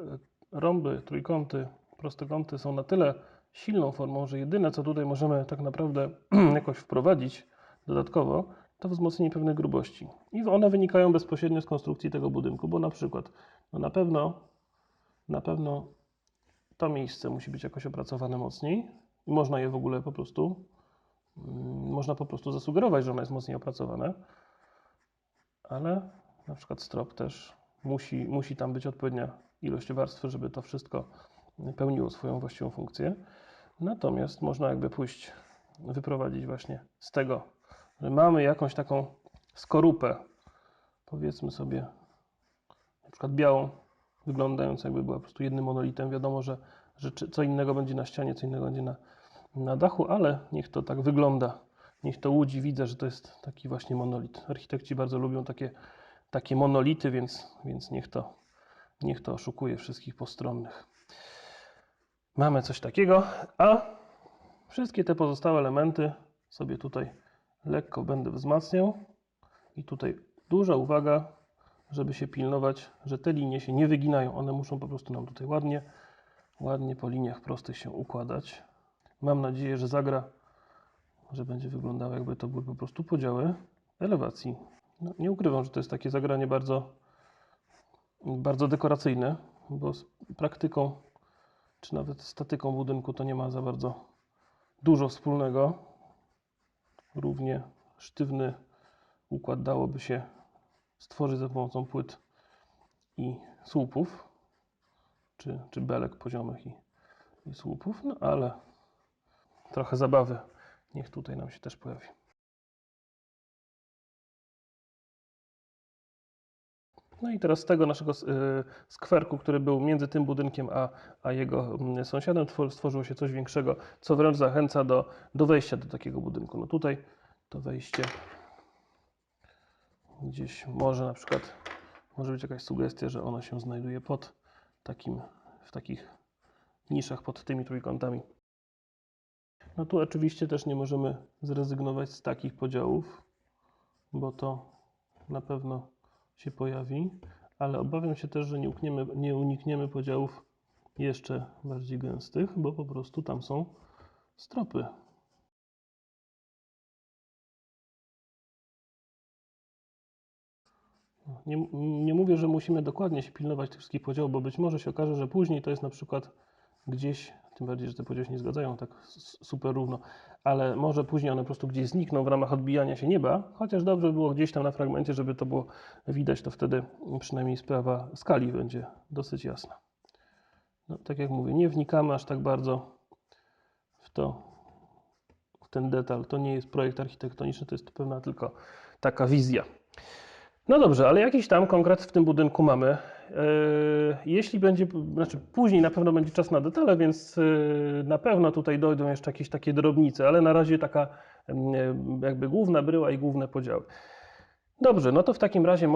rąby, trójkąty, prostokąty są na tyle silną formą, że jedyne, co tutaj możemy tak naprawdę jakoś wprowadzić dodatkowo, to wzmocnienie pewnej grubości. I one wynikają bezpośrednio z konstrukcji tego budynku, bo na przykład, no na pewno to miejsce musi być jakoś opracowane mocniej i można je w ogóle można po prostu zasugerować, że ono jest mocniej opracowane, ale na przykład strop też musi tam być odpowiednia ilość warstwy, żeby to wszystko pełniło swoją właściwą funkcję. Natomiast można jakby wyprowadzić właśnie z tego, że mamy jakąś taką skorupę, powiedzmy sobie na przykład białą, wyglądającą jakby była po prostu jednym monolitem. Wiadomo, że co innego będzie na ścianie, co innego będzie na dachu, ale niech to tak wygląda. Niech to łudzi widzę, że to jest taki właśnie monolit. Architekci bardzo lubią takie monolity, więc niech to oszukuje wszystkich postronnych. Mamy coś takiego, a wszystkie te pozostałe elementy sobie tutaj lekko będę wzmacniał. I tutaj duża uwaga, żeby się pilnować, że te linie się nie wyginają. One muszą po prostu nam tutaj ładnie po liniach prostych się układać. Mam nadzieję, że zagra, że będzie wyglądało, jakby to były po prostu podziały elewacji. No, nie ukrywam, że to jest takie zagranie bardzo, bardzo dekoracyjne, bo z praktyką czy nawet statyką budynku to nie ma za bardzo dużo wspólnego. Równie sztywny układ dałoby się stworzyć za pomocą płyt i słupów, czy belek poziomych i słupów, no ale trochę zabawy niech tutaj nam się też pojawi. No i teraz z tego naszego skwerku, który był między tym budynkiem a jego sąsiadem, stworzyło się coś większego, co wręcz zachęca do wejścia do takiego budynku. No tutaj to wejście gdzieś może na przykład, może być jakaś sugestia, że ono się znajduje w takich niszach pod tymi trójkątami. No tu oczywiście też nie możemy zrezygnować z takich podziałów, bo to na pewno się pojawi, ale obawiam się też, że nie unikniemy podziałów jeszcze bardziej gęstych, bo po prostu tam są stropy. Nie mówię, że musimy dokładnie się pilnować tych wszystkich podziałów, bo być może się okaże, że później to jest na przykład gdzieś, tym bardziej, że te podziały się nie zgadzają tak super równo, ale może później one po prostu gdzieś znikną w ramach odbijania się nieba, chociaż dobrze by było gdzieś tam na fragmencie, żeby to było widać, to wtedy przynajmniej sprawa skali będzie dosyć jasna. No, tak jak mówię, nie wnikamy aż tak bardzo w ten detal. To nie jest projekt architektoniczny, to jest pewna tylko taka wizja. No dobrze, ale jakiś tam konkret w tym budynku mamy. Jeśli będzie, znaczy później na pewno będzie czas na detale, więc na pewno tutaj dojdą jeszcze jakieś takie drobnice, ale na razie taka jakby główna bryła i główne podziały. Dobrze, no to w takim razie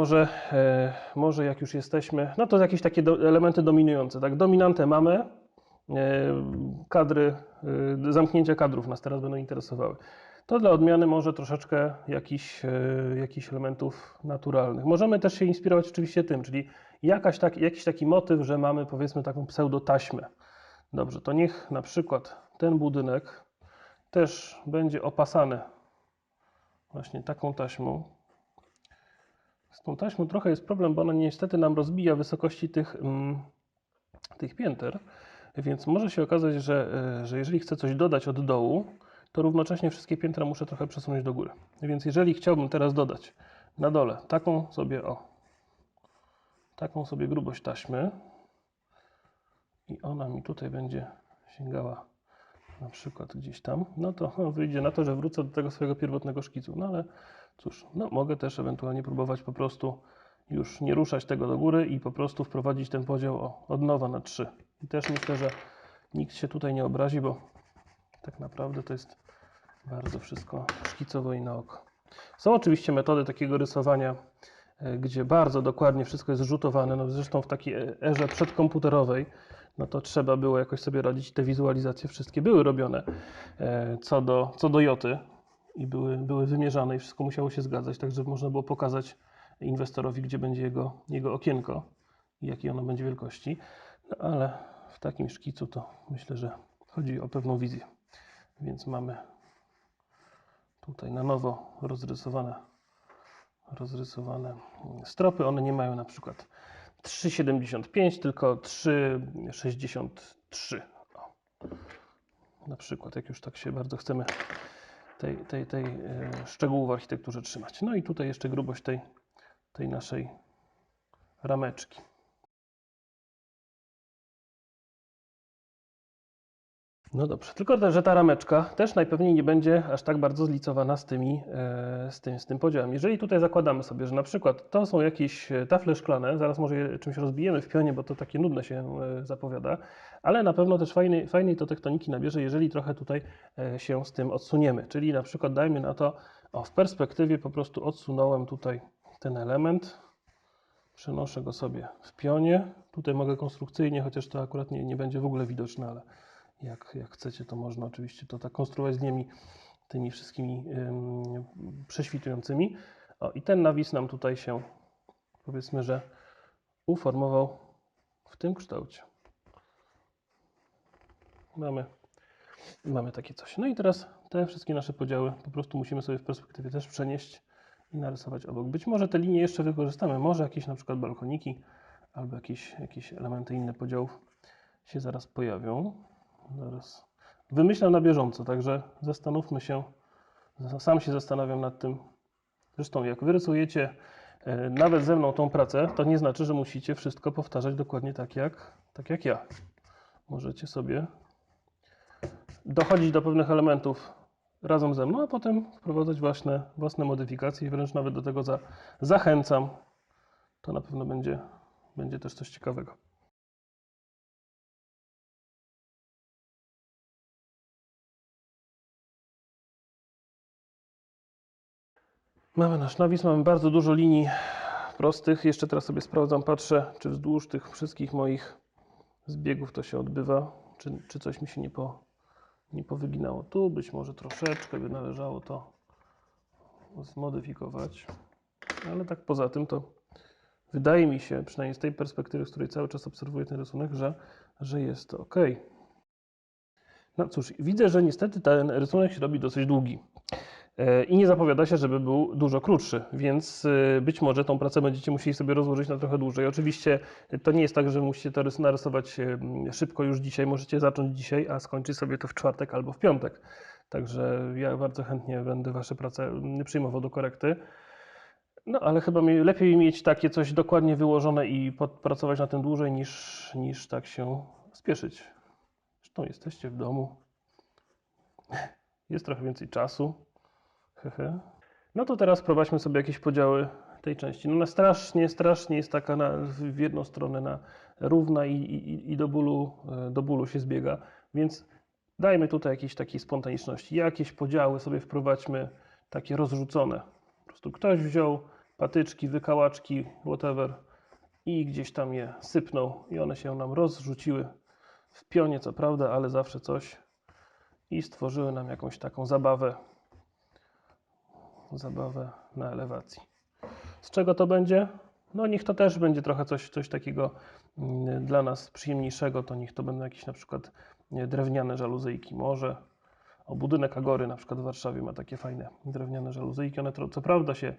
może jak już jesteśmy, no to jakieś takie elementy dominujące. Tak, dominantę mamy, kadry, zamknięcia kadrów nas teraz będą interesowały. To dla odmiany może troszeczkę jakichś elementów naturalnych. Możemy też się inspirować oczywiście tym, czyli jakiś taki motyw, że mamy powiedzmy taką pseudotaśmę. Dobrze, to niech na przykład ten budynek też będzie opasany właśnie taką taśmą. Z tą taśmą trochę jest problem, bo ona niestety nam rozbija wysokości tych pięter, więc może się okazać, że jeżeli chcę coś dodać od dołu, to równocześnie wszystkie piętra muszę trochę przesunąć do góry. Więc jeżeli chciałbym teraz dodać na dole taką sobie grubość taśmy i ona mi tutaj będzie sięgała na przykład gdzieś tam, no to wyjdzie na to, że wrócę do tego swojego pierwotnego szkicu. No ale cóż, no mogę też ewentualnie próbować po prostu już nie ruszać tego do góry i po prostu wprowadzić ten podział od nowa na 3. I też myślę, że nikt się tutaj nie obrazi, bo tak naprawdę to jest bardzo wszystko szkicowo i na oko. Są oczywiście metody takiego rysowania, gdzie bardzo dokładnie wszystko jest rzutowane. No zresztą w takiej erze przedkomputerowej, no to trzeba było jakoś sobie radzić. Te wizualizacje wszystkie były robione co do joty i były wymierzane i wszystko musiało się zgadzać, tak żeby można było pokazać inwestorowi, gdzie będzie jego okienko i jakiej ono będzie wielkości. No ale w takim szkicu to myślę, że chodzi o pewną wizję. Więc mamy tutaj na nowo rozrysowane stropy. One nie mają na przykład 3,75, tylko 3,63. Na przykład, jak już tak się bardzo chcemy tej szczegółów w architekturze trzymać. No i tutaj jeszcze grubość tej naszej rameczki. No dobrze, tylko że ta rameczka też najpewniej nie będzie aż tak bardzo zlicowana z tym podziałem. Jeżeli tutaj zakładamy sobie, że na przykład to są jakieś tafle szklane, zaraz może je czymś rozbijemy w pionie, bo to takie nudne się zapowiada, ale na pewno też fajnej to tektoniki nabierze, jeżeli trochę tutaj się z tym odsuniemy. Czyli na przykład dajmy na to, w perspektywie po prostu odsunąłem tutaj ten element, przenoszę go sobie w pionie. Tutaj mogę konstrukcyjnie, chociaż to akurat nie będzie w ogóle widoczne, ale jak chcecie, to można oczywiście to tak konstruować z nimi, tymi wszystkimi prześwitującymi. I ten nawis nam tutaj się, powiedzmy, że uformował w tym kształcie. Mamy takie coś. No i teraz te wszystkie nasze podziały po prostu musimy sobie w perspektywie też przenieść i narysować obok. Być może te linie jeszcze wykorzystamy, może jakieś na przykład balkoniki albo jakieś elementy inne podziałów się zaraz pojawią. Zaraz wymyślam na bieżąco, także zastanówmy się. Sam się zastanawiam nad tym. Zresztą jak wy rysujecie nawet ze mną tą pracę, to nie znaczy, że musicie wszystko powtarzać dokładnie tak jak ja. Możecie sobie dochodzić do pewnych elementów razem ze mną, a potem wprowadzać własne modyfikacje i wręcz nawet do tego zachęcam. To na pewno będzie też coś ciekawego. Mamy nasz nawis, mamy bardzo dużo linii prostych. Jeszcze teraz sobie sprawdzam, patrzę, czy wzdłuż tych wszystkich moich zbiegów to się odbywa, czy coś mi się nie powyginało. Tu być może troszeczkę by należało to zmodyfikować, ale tak poza tym to wydaje mi się, przynajmniej z tej perspektywy, z której cały czas obserwuję ten rysunek, że jest to ok. No cóż, widzę, że niestety ten rysunek się robi dosyć długi i nie zapowiada się, żeby był dużo krótszy, więc być może tą pracę będziecie musieli sobie rozłożyć na trochę dłużej. Oczywiście to nie jest tak, że musicie to narysować szybko już dzisiaj, możecie zacząć dzisiaj, a skończyć sobie to w czwartek albo w piątek. Także ja bardzo chętnie będę Wasze prace przyjmował do korekty. No ale chyba lepiej mieć takie coś dokładnie wyłożone i pracować na tym dłużej niż tak się spieszyć. Zresztą jesteście w domu, jest trochę więcej czasu. Hehe. No to teraz prowadźmy sobie jakieś podziały tej części. No na strasznie jest taka w jedną stronę równa i do bólu się zbiega, więc dajmy tutaj jakiejś takiej spontaniczności. Jakieś podziały sobie wprowadźmy, takie rozrzucone. Po prostu ktoś wziął patyczki, wykałaczki, whatever i gdzieś tam je sypnął i one się nam rozrzuciły w pionie, co prawda, ale zawsze coś i stworzyły nam jakąś taką zabawę na elewacji. Z czego to będzie? No niech to też będzie trochę coś takiego dla nas przyjemniejszego, to niech to będą jakieś na przykład drewniane żaluzyjki może. O, budynek Agory na przykład w Warszawie ma takie fajne drewniane żaluzyjki. One co prawda się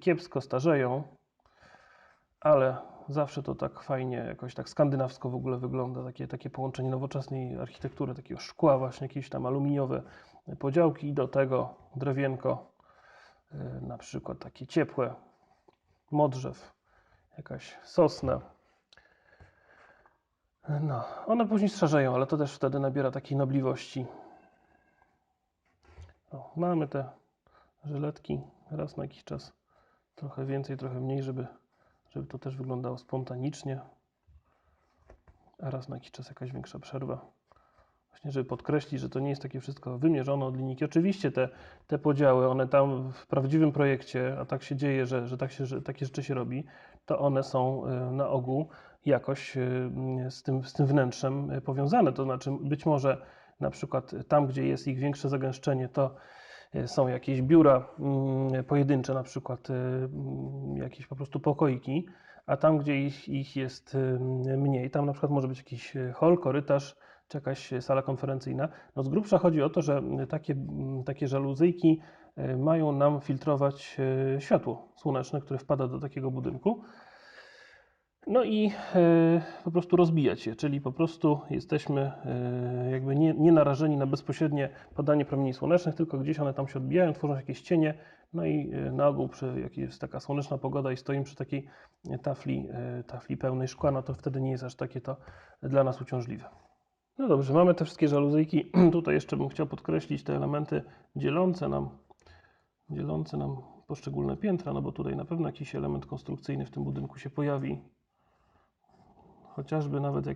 kiepsko starzeją, ale zawsze to tak fajnie, jakoś tak skandynawsko w ogóle wygląda, takie połączenie nowoczesnej architektury, takiego szkła właśnie, jakieś tam aluminiowe podziałki i do tego drewienko, na przykład takie ciepłe, modrzew, jakaś sosna. No, one później szarzeją, ale to też wtedy nabiera takiej nobliwości. O, mamy te żyletki raz na jakiś czas, trochę więcej, trochę mniej, żeby to też wyglądało spontanicznie, a raz na jakiś czas jakaś większa przerwa. Właśnie, żeby podkreślić, że to nie jest takie wszystko wymierzone od linijki. Oczywiście te podziały, one tam w prawdziwym projekcie, a tak się dzieje, że takie rzeczy się robi, to one są na ogół jakoś z tym wnętrzem powiązane. To znaczy być może na przykład tam, gdzie jest ich większe zagęszczenie, to są jakieś biura pojedyncze, na przykład jakieś po prostu pokoiki, a tam, gdzie ich jest mniej, tam na przykład może być jakiś hol, korytarz, czy jakaś sala konferencyjna. No z grubsza chodzi o to, że takie żaluzyjki mają nam filtrować światło słoneczne, które wpada do takiego budynku. No i po prostu rozbijać je, czyli po prostu jesteśmy jakby nie narażeni na bezpośrednie padanie promieni słonecznych, tylko gdzieś one tam się odbijają, tworzą jakieś cienie. No i na ogół, jak jest taka słoneczna pogoda i stoimy przy takiej tafli pełnej szkła, no to wtedy nie jest aż takie to dla nas uciążliwe. No dobrze, mamy te wszystkie żaluzyjki. Tutaj jeszcze bym chciał podkreślić te elementy dzielące nam poszczególne piętra, no bo tutaj na pewno jakiś element konstrukcyjny w tym budynku się pojawi. Chociażby nawet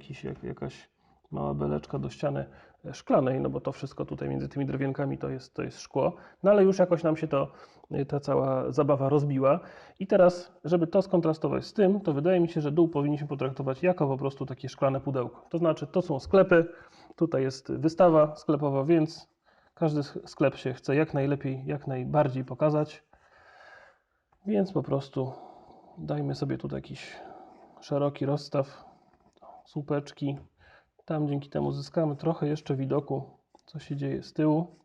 jakaś mała beleczka do ściany szklanej, no bo to wszystko tutaj między tymi drewienkami to jest szkło. No ale już jakoś nam się ta cała zabawa rozbiła. I teraz, żeby to skontrastować z tym, to wydaje mi się, że dół powinniśmy potraktować jako po prostu takie szklane pudełko. To znaczy, to są sklepy, tutaj jest wystawa sklepowa, więc każdy sklep się chce jak najlepiej, jak najbardziej pokazać. Więc po prostu dajmy sobie tutaj jakiś szeroki rozstaw, słupeczki. Tam dzięki temu zyskamy trochę jeszcze widoku, co się dzieje z tyłu.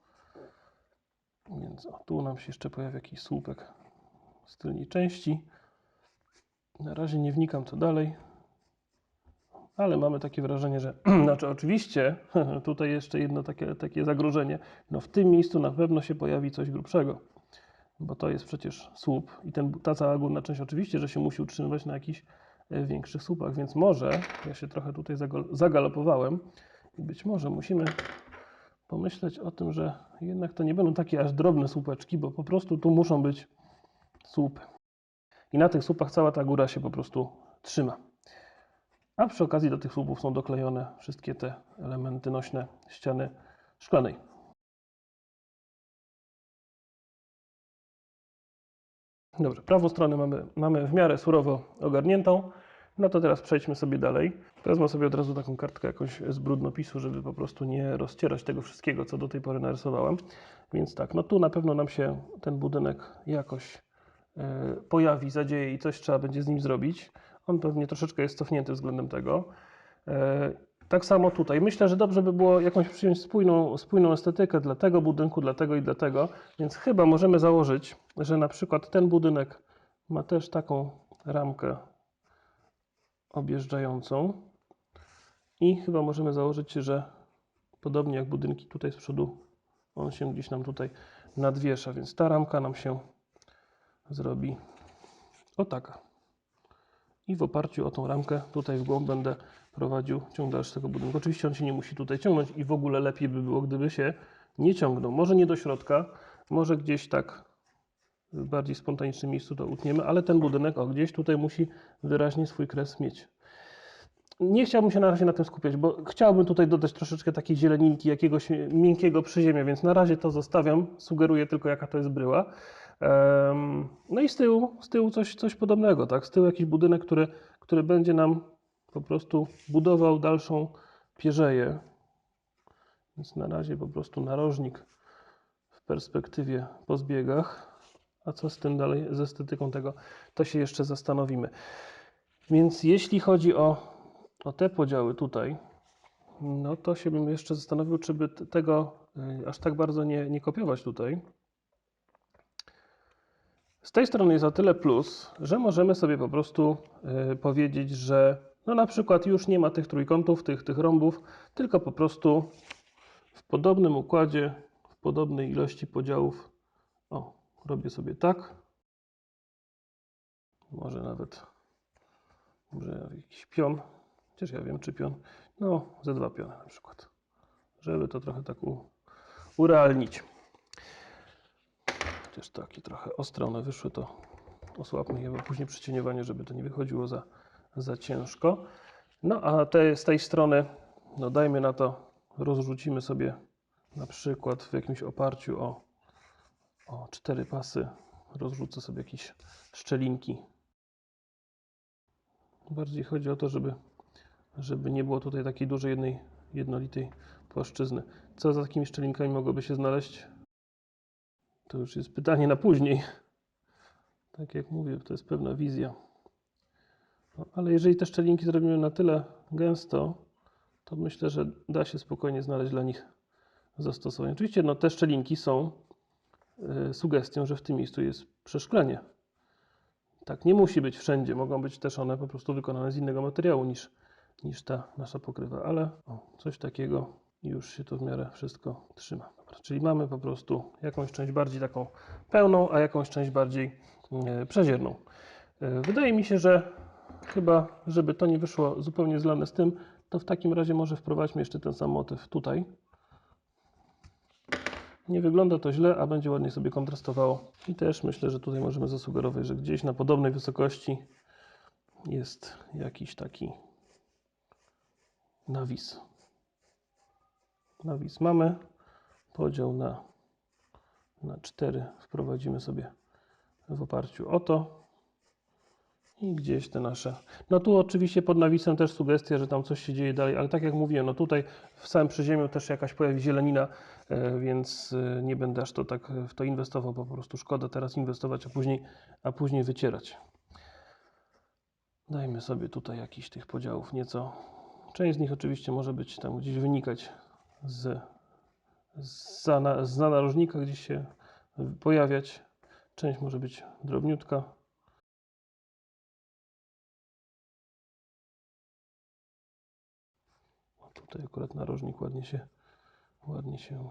Więc tu nam się jeszcze pojawia jakiś słupek z tylnej części. Na razie nie wnikam co dalej, ale mamy takie wrażenie, że znaczy oczywiście tutaj jeszcze jedno takie zagrożenie. No w tym miejscu na pewno się pojawi coś grubszego, bo to jest przecież słup i ta cała górna część oczywiście, że się musi utrzymywać na jakichś większych słupach, więc może ja się trochę tutaj zagalopowałem i być może musimy pomyśleć o tym, że jednak to nie będą takie aż drobne słupeczki, bo po prostu tu muszą być słupy. I na tych słupach cała ta góra się po prostu trzyma. A przy okazji do tych słupów są doklejone wszystkie te elementy nośne ściany szklanej. Dobrze, prawą stronę mamy w miarę surowo ogarniętą. No to teraz przejdźmy sobie dalej. Wezmę sobie od razu taką kartkę jakąś z brudnopisu, żeby po prostu nie rozcierać tego wszystkiego, co do tej pory narysowałem. Więc tak, no tu na pewno nam się ten budynek jakoś pojawi, zadzieje i coś trzeba będzie z nim zrobić. On pewnie troszeczkę jest cofnięty względem tego. Tak samo tutaj. Myślę, że dobrze by było jakąś przyjąć spójną estetykę dla tego budynku, dla tego i dla tego, więc chyba możemy założyć, że na przykład ten budynek ma też taką ramkę objeżdżającą i chyba możemy założyć, że podobnie jak budynki tutaj z przodu, on się gdzieś nam tutaj nadwiesza, więc ta ramka nam się zrobi o taka. I w oparciu o tą ramkę tutaj w głąb będę prowadził ciąg dalszy tego budynku. Oczywiście on się nie musi tutaj ciągnąć i w ogóle lepiej by było, gdyby się nie ciągnął. Może nie do środka, może gdzieś tak w bardziej spontanicznym miejscu to utniemy, ale ten budynek gdzieś tutaj musi wyraźnie swój kres mieć. Nie chciałbym się na razie na tym skupiać, bo chciałbym tutaj dodać troszeczkę takiej zieleninki, jakiegoś miękkiego przyziemia, więc na razie to zostawiam. Sugeruję tylko, jaka to jest bryła. No i z tyłu coś podobnego, tak? Z tyłu jakiś budynek, który będzie nam po prostu budował dalszą pierzeję. Więc na razie po prostu narożnik w perspektywie po zbiegach. A co z tym dalej, z estetyką tego, to się jeszcze zastanowimy. Więc jeśli chodzi o te podziały tutaj, no to się bym jeszcze zastanowił, czy by tego aż tak bardzo nie kopiować tutaj. Z tej strony jest o tyle plus, że możemy sobie po prostu powiedzieć, że no na przykład już nie ma tych trójkątów, tych rąbów, tylko po prostu w podobnym układzie, w podobnej ilości podziałów, robię sobie tak. Może nawet jakiś pion, chociaż ja wiem, czy pion, no ze 2 piony na przykład, żeby to trochę tak urealnić. Chociaż takie trochę ostre one wyszły, to osłabmy je, bo później przy cieniowaniu, żeby to nie wychodziło za ciężko. No a z tej strony, no dajmy na to, rozrzucimy sobie na przykład w jakimś oparciu o 4 pasy, rozrzucę sobie jakieś szczelinki. Bardziej chodzi o to, żeby nie było tutaj takiej dużej, jednolitej płaszczyzny. Co za takimi szczelinkami mogłoby się znaleźć? To już jest pytanie na później. Tak jak mówię, to jest pewna wizja. No, ale jeżeli te szczelinki zrobimy na tyle gęsto, to myślę, że da się spokojnie znaleźć dla nich zastosowanie. Oczywiście no, te szczelinki są sugestią, że w tym miejscu jest przeszklenie. Tak nie musi być wszędzie. Mogą być też one po prostu wykonane z innego materiału niż ta nasza pokrywa, ale coś takiego i już się to w miarę wszystko trzyma. Dobra, czyli mamy po prostu jakąś część bardziej taką pełną, a jakąś część bardziej przezierną. Wydaje mi się, że chyba, żeby to nie wyszło zupełnie zlane z tym, to w takim razie może wprowadźmy jeszcze ten sam motyw tutaj. Nie wygląda to źle, a będzie ładnie sobie kontrastowało. I też myślę, że tutaj możemy zasugerować, że gdzieś na podobnej wysokości jest jakiś taki nawis. Nawis mamy. Podział na 4 wprowadzimy sobie w oparciu o to. I gdzieś te nasze... No tu oczywiście pod nawisem też sugestia, że tam coś się dzieje dalej, ale tak jak mówiłem, no tutaj w samym przyziemiu też jakaś pojawi zielenina, więc nie będę aż to tak w to inwestował, po prostu szkoda teraz inwestować, a później wycierać. Dajmy sobie tutaj jakiś tych podziałów nieco. Część z nich oczywiście może być tam gdzieś wynikać z narożnika, gdzieś się pojawiać. Część może być drobniutka. Tutaj akurat narożnik ładnie się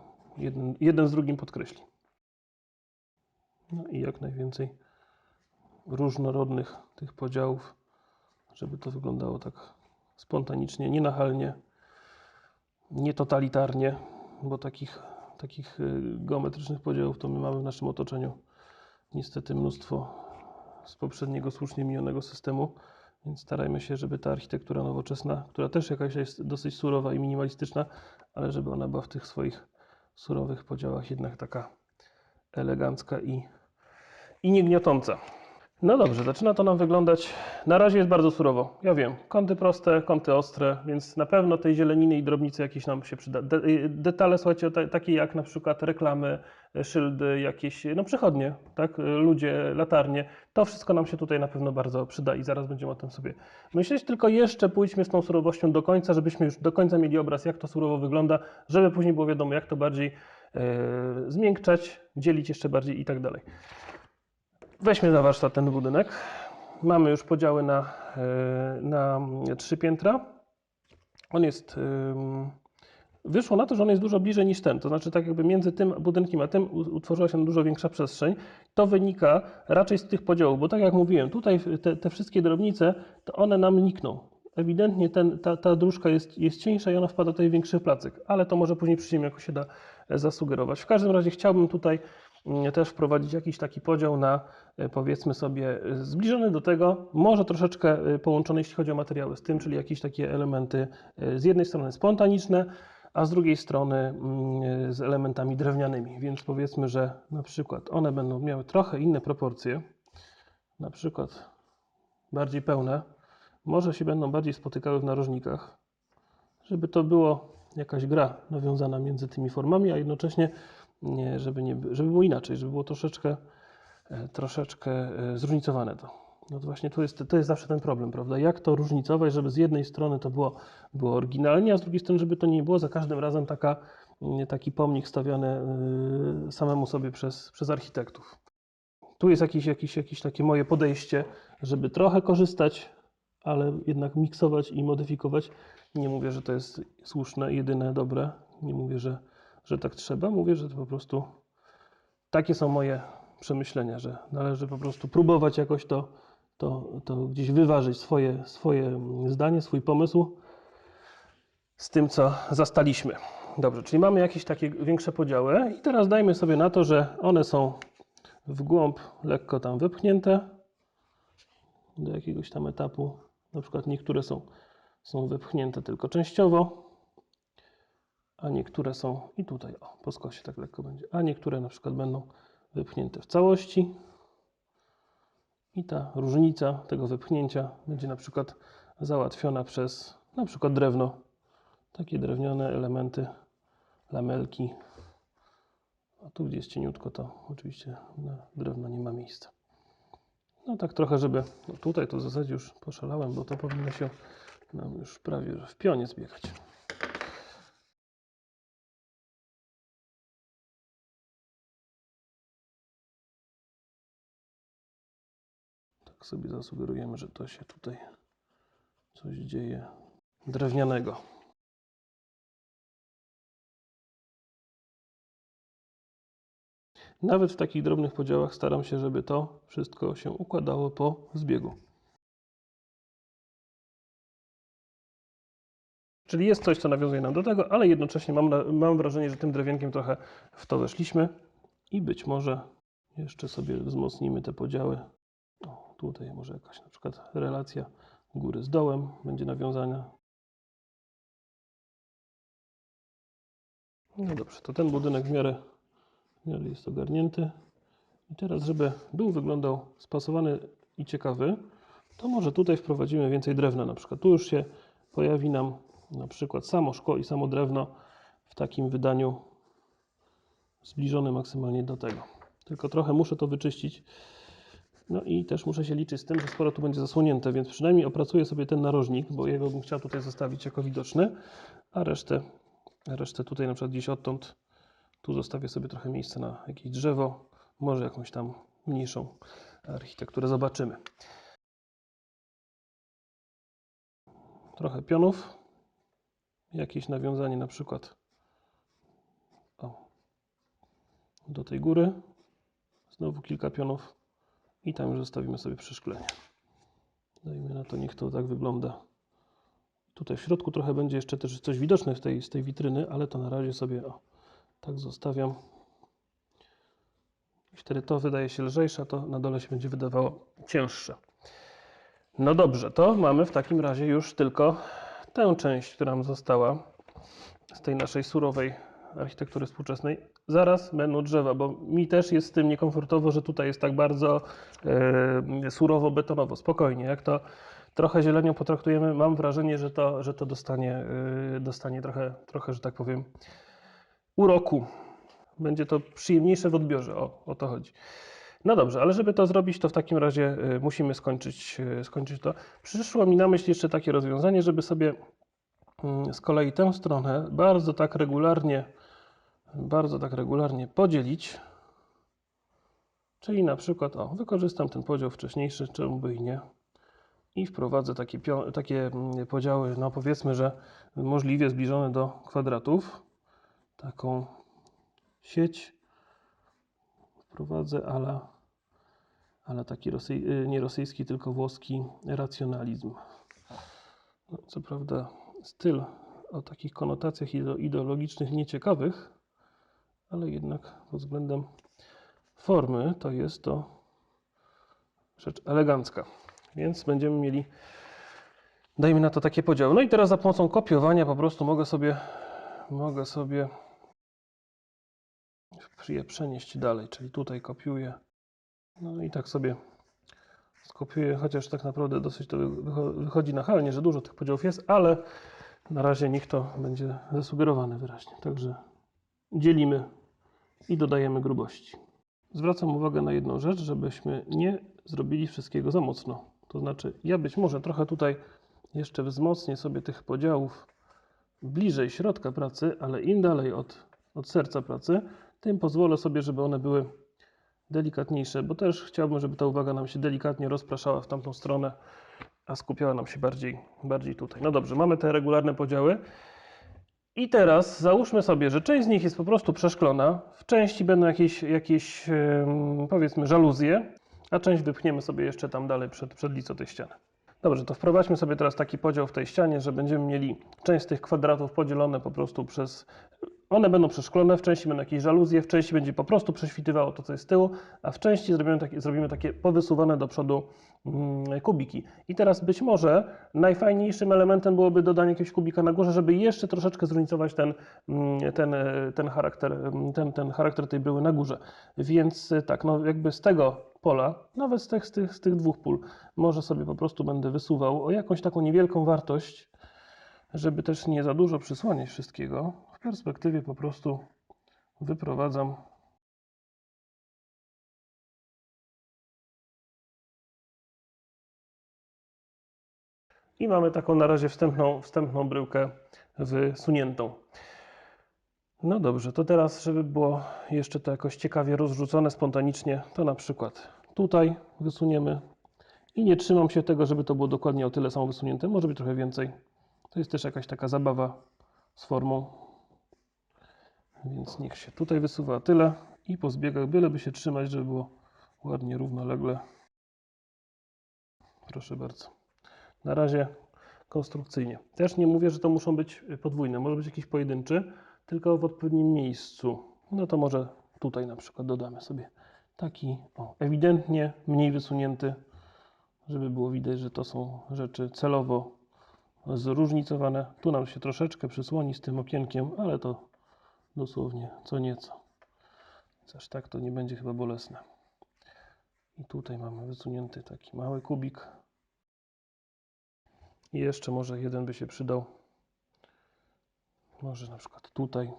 jeden z drugim podkreśli. No i jak najwięcej różnorodnych tych podziałów, żeby to wyglądało tak spontanicznie, nienachalnie, nietotalitarnie, bo takich geometrycznych podziałów to my mamy w naszym otoczeniu niestety mnóstwo z poprzedniego słusznie minionego systemu. Więc starajmy się, żeby ta architektura nowoczesna, która też jakaś jest dosyć surowa i minimalistyczna, ale żeby ona była w tych swoich surowych podziałach jednak taka elegancka i niegniotąca. No dobrze, zaczyna to nam wyglądać. Na razie jest bardzo surowo. Ja wiem, kąty proste, kąty ostre, więc na pewno tej zieleniny i drobnicy jakieś nam się przyda. Detale, słuchajcie, takie jak na przykład reklamy szyldy, jakieś no, przychodnie, tak? Ludzie, latarnie. To wszystko nam się tutaj na pewno bardzo przyda i zaraz będziemy o tym sobie myśleć. Tylko jeszcze pójdźmy z tą surowością do końca, żebyśmy już do końca mieli obraz, jak to surowo wygląda, żeby później było wiadomo, jak to bardziej zmiękczać, dzielić jeszcze bardziej i tak dalej. Weźmy na warsztat ten budynek. Mamy już podziały na 3 piętra. On jest, wyszło na to, że on jest dużo bliżej niż ten. To znaczy tak jakby między tym budynkiem a tym utworzyła się dużo większa przestrzeń. To wynika raczej z tych podziałów, bo tak jak mówiłem, tutaj te wszystkie drobnice, to one nam nikną. Ewidentnie ta dróżka jest cieńsza i ona wpada tutaj w większy placek, ale to może później przy ziemi jakoś się da zasugerować. W każdym razie chciałbym tutaj też wprowadzić jakiś taki podział na, powiedzmy sobie, zbliżony do tego, może troszeczkę połączony, jeśli chodzi o materiały z tym, czyli jakieś takie elementy z jednej strony spontaniczne, a z drugiej strony z elementami drewnianymi. Więc powiedzmy, że na przykład one będą miały trochę inne proporcje, na przykład bardziej pełne, może się będą bardziej spotykały w narożnikach, żeby to było jakaś gra nawiązana między tymi formami, a jednocześnie żeby było inaczej, żeby było troszeczkę zróżnicowane to. No to właśnie to jest zawsze ten problem, prawda? Jak to różnicować, żeby z jednej strony to było oryginalnie, a z drugiej strony, żeby to nie było za każdym razem taki pomnik stawiany samemu sobie przez architektów. Tu jest jakieś takie moje podejście, żeby trochę korzystać, ale jednak miksować i modyfikować. Nie mówię, że to jest słuszne, jedyne dobre. Nie mówię, że tak trzeba. Mówię, że to po prostu takie są moje przemyślenia, że należy po prostu próbować jakoś to gdzieś wyważyć swoje zdanie, swój pomysł z tym, co zastaliśmy. Dobrze, czyli mamy jakieś takie większe podziały i teraz dajmy sobie na to, że one są w głąb lekko tam wypchnięte do jakiegoś tam etapu. Na przykład niektóre są wypchnięte tylko częściowo, a niektóre są i tutaj, po skosie tak lekko będzie, a niektóre na przykład będą wypchnięte w całości i ta różnica tego wypchnięcia będzie na przykład załatwiona przez na przykład drewno, takie drewniane elementy, lamelki, a tu gdzie jest cieniutko, to oczywiście na drewno nie ma miejsca. No tak trochę, żeby, no tutaj to w zasadzie już poszalałem, bo to powinno się nam już prawie w pionie zbiegać. Tak sobie zasugerujemy, że to się tutaj coś dzieje drewnianego. Nawet w takich drobnych podziałach staram się, żeby to wszystko się układało po zbiegu. Czyli jest coś, co nawiązuje nam do tego, ale jednocześnie mam wrażenie, że tym drewienkiem trochę w to weszliśmy i być może jeszcze sobie wzmocnimy te podziały. O, tutaj może jakaś na przykład relacja góry z dołem będzie nawiązana. No dobrze, to ten budynek w miarę jest ogarnięty. I teraz, żeby dół wyglądał spasowany i ciekawy, to może tutaj wprowadzimy więcej drewna na przykład. Tu już się pojawi nam na przykład samo szkło i samo drewno w takim wydaniu zbliżonym maksymalnie do tego. Tylko trochę muszę to wyczyścić. No i też muszę się liczyć z tym, że sporo tu będzie zasłonięte, więc przynajmniej opracuję sobie ten narożnik, bo jego bym chciał tutaj zostawić jako widoczny, a resztę tutaj na przykład gdzieś odtąd, tu zostawię sobie trochę miejsca na jakieś drzewo, może jakąś tam mniejszą architekturę zobaczymy. Trochę pionów, jakieś nawiązanie na przykład do tej góry, znowu kilka pionów i tam już zostawimy sobie przeszklenie. Dajmy na to, niech to tak wygląda. Tutaj w środku trochę będzie jeszcze też coś widoczne z tej witryny, ale to na razie sobie tak zostawiam. I wtedy to wydaje się lżejsze, a to na dole się będzie wydawało cięższe. No dobrze, to mamy w takim razie już tylko tę część, która nam została z tej naszej surowej architektury współczesnej. Zaraz będą drzewa, bo mi też jest z tym niekomfortowo, że tutaj jest tak bardzo surowo, betonowo. Spokojnie, jak to trochę zielenią potraktujemy, mam wrażenie, że to dostanie trochę, że tak powiem, uroku. Będzie to przyjemniejsze w odbiorze, o to chodzi. No dobrze, ale żeby to zrobić, to w takim razie musimy skończyć to. Przyszło mi na myśl jeszcze takie rozwiązanie, żeby sobie z kolei tę stronę bardzo tak regularnie podzielić. Czyli na przykład, wykorzystam ten podział wcześniejszy, czemu by i nie. I wprowadzę takie podziały, no powiedzmy, że możliwie zbliżone do kwadratów. Taką sieć wprowadzę ale taki nie rosyjski, tylko włoski racjonalizm. No, co prawda styl o takich konotacjach ideologicznych nieciekawych, ale jednak pod względem formy to jest to rzecz elegancka. Więc będziemy mieli, dajmy na to takie podziały. No i teraz za pomocą kopiowania po prostu mogę sobie je przenieść dalej, czyli tutaj kopiuję. No i tak sobie skopiuję, chociaż tak naprawdę dosyć to wychodzi nachalnie, że dużo tych podziałów jest, ale na razie niech to będzie zasugerowane wyraźnie. Także dzielimy i dodajemy grubości. Zwracam uwagę na jedną rzecz, żebyśmy nie zrobili wszystkiego za mocno. To znaczy, ja być może trochę tutaj jeszcze wzmocnię sobie tych podziałów bliżej środka pracy, ale im dalej od serca pracy, tym pozwolę sobie, żeby one były delikatniejsze, bo też chciałbym, żeby ta uwaga nam się delikatnie rozpraszała w tamtą stronę, a skupiała nam się bardziej tutaj. No dobrze, mamy te regularne podziały. I teraz załóżmy sobie, że część z nich jest po prostu przeszklona, w części będą jakieś powiedzmy żaluzje, a część wypchniemy sobie jeszcze tam dalej przed lico tej ściany. Dobrze, to wprowadźmy sobie teraz taki podział w tej ścianie, że będziemy mieli część z tych kwadratów podzielone po prostu przez... One będą przeszklone, w części będą jakieś żaluzje, w części będzie po prostu prześwitywało to, co jest z tyłu, a w części zrobimy takie powysuwane do przodu kubiki. I teraz być może najfajniejszym elementem byłoby dodanie jakiegoś kubika na górze, żeby jeszcze troszeczkę zróżnicować ten charakter tej bryły na górze. Więc tak, no jakby z tego pola, nawet z tych dwóch pól, może sobie po prostu będę wysuwał o jakąś taką niewielką wartość, żeby też nie za dużo przysłaniać wszystkiego. W perspektywie po prostu wyprowadzam i mamy taką na razie wstępną bryłkę wysuniętą. No dobrze, to teraz, żeby było jeszcze to jakoś ciekawie rozrzucone spontanicznie, to na przykład tutaj wysuniemy i nie trzymam się tego, żeby to było dokładnie o tyle samo wysunięte, może być trochę więcej. To jest też jakaś taka zabawa z formą, więc niech się tutaj wysuwa tyle i po zbiegach byleby się trzymać, żeby było ładnie, równolegle. Proszę bardzo. Na razie konstrukcyjnie. Też nie mówię, że to muszą być podwójne, może być jakiś pojedynczy, tylko w odpowiednim miejscu. No to może tutaj na przykład dodamy sobie taki ewidentnie mniej wysunięty, żeby było widać, że to są rzeczy celowo zróżnicowane. Tu nam się troszeczkę przysłoni z tym okienkiem, ale to dosłownie co nieco. Aż tak to nie będzie chyba bolesne. I tutaj mamy wysunięty taki mały kubik. I jeszcze może jeden by się przydał. Może na przykład tutaj.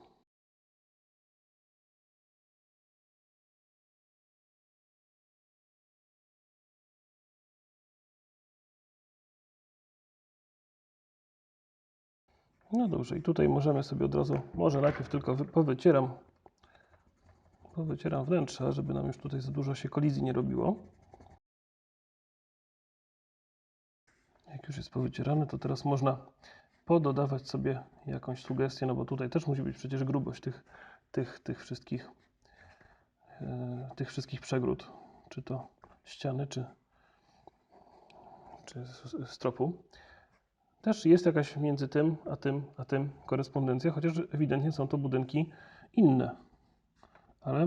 No dobrze, i tutaj możemy sobie od razu, może najpierw tylko powycieram wnętrza, żeby nam już tutaj za dużo się kolizji nie robiło. Jak już jest powycierane, to teraz można pododawać sobie jakąś sugestię, no bo tutaj też musi być przecież grubość tych wszystkich przegród, czy to ściany, czy stropu. Też jest jakaś między tym a tym korespondencja, chociaż ewidentnie są to budynki inne. Ale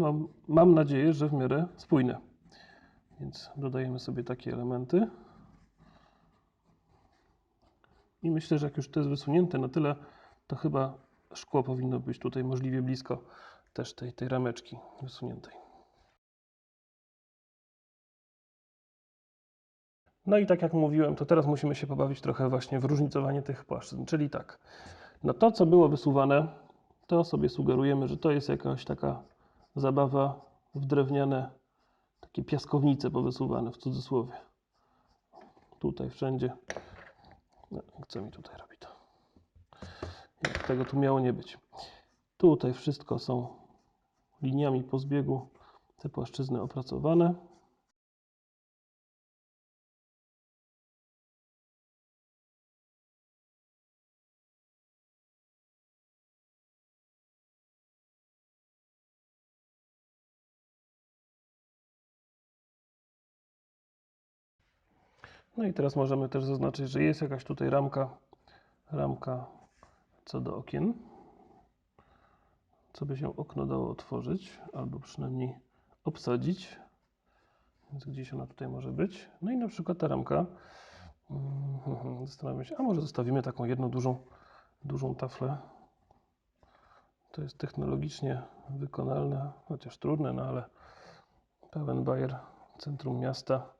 mam nadzieję, że w miarę spójne. Więc dodajemy sobie takie elementy. I myślę, że jak już to jest wysunięte na tyle, to chyba szkło powinno być tutaj możliwie blisko też tej rameczki wysuniętej. No i tak jak mówiłem, to teraz musimy się pobawić trochę właśnie w różnicowanie tych płaszczyzn. Czyli tak, no to co było wysuwane, to sobie sugerujemy, że to jest jakaś taka zabawa w drewniane takie piaskownice powysuwane w cudzysłowie. Tutaj wszędzie. No, co mi tutaj robi to? Jak tego tu miało nie być. Tutaj wszystko są liniami po zbiegu te płaszczyzny opracowane. No i teraz możemy też zaznaczyć, że jest jakaś tutaj ramka co do okien, co by się okno dało otworzyć, albo przynajmniej obsadzić. Więc gdzieś ona tutaj może być. No i na przykład ta ramka. Zastanawiam się, a może zostawimy taką jedną dużą taflę. To jest technologicznie wykonalne, chociaż trudne, no ale pełen bajer, centrum miasta.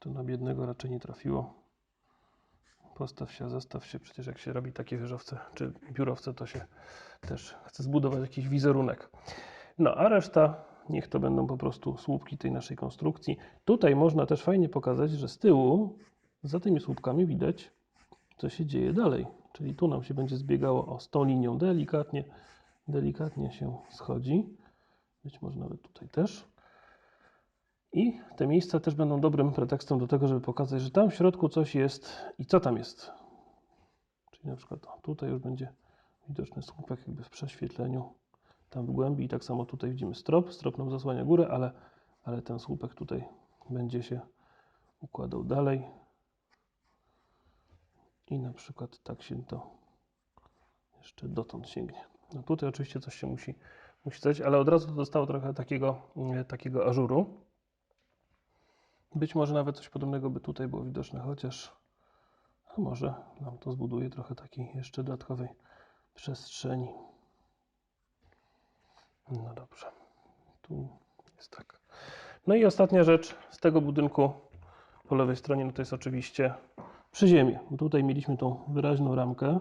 To na biednego raczej nie trafiło. Postaw się, zastaw się. Przecież jak się robi takie wieżowce czy biurowce, to się też chce zbudować jakiś wizerunek. No a reszta niech to będą po prostu słupki tej naszej konstrukcji. Tutaj można też fajnie pokazać, że z tyłu za tymi słupkami widać, co się dzieje dalej. Czyli tu nam się będzie zbiegało z tą linią delikatnie się schodzi. Być może nawet tutaj też. I te miejsca też będą dobrym pretekstem do tego, żeby pokazać, że tam w środku coś jest i co tam jest. Czyli na przykład tutaj już będzie widoczny słupek jakby w prześwietleniu tam w głębi i tak samo tutaj widzimy strop. Strop nam zasłania górę, ale ten słupek tutaj będzie się układał dalej. I na przykład tak się to jeszcze dotąd sięgnie. No tutaj oczywiście coś się musi stać, ale od razu to dostało trochę takiego ażuru. Być może nawet coś podobnego by tutaj było widoczne, chociaż a może nam to zbuduje trochę takiej jeszcze dodatkowej przestrzeni. No dobrze, tu jest tak. No i ostatnia rzecz z tego budynku po lewej stronie, no to jest oczywiście przyziemie. Tutaj mieliśmy tą wyraźną ramkę.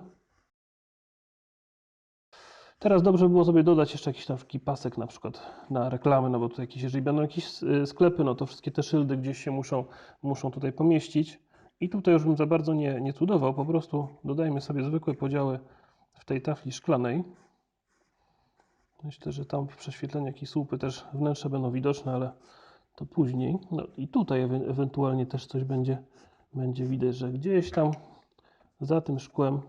Teraz dobrze by było sobie dodać jeszcze jakiś taki pasek na przykład na reklamy, no bo tutaj jeżeli będą jakieś sklepy, no to wszystkie te szyldy gdzieś się muszą tutaj pomieścić. I tutaj już bym za bardzo nie cudował, po prostu dodajmy sobie zwykłe podziały w tej tafli szklanej. Myślę, że tam w prześwietleniu jakieś słupy też wnętrze będą widoczne, ale to później. No i tutaj ewentualnie też coś będzie widać, że gdzieś tam za tym szkłem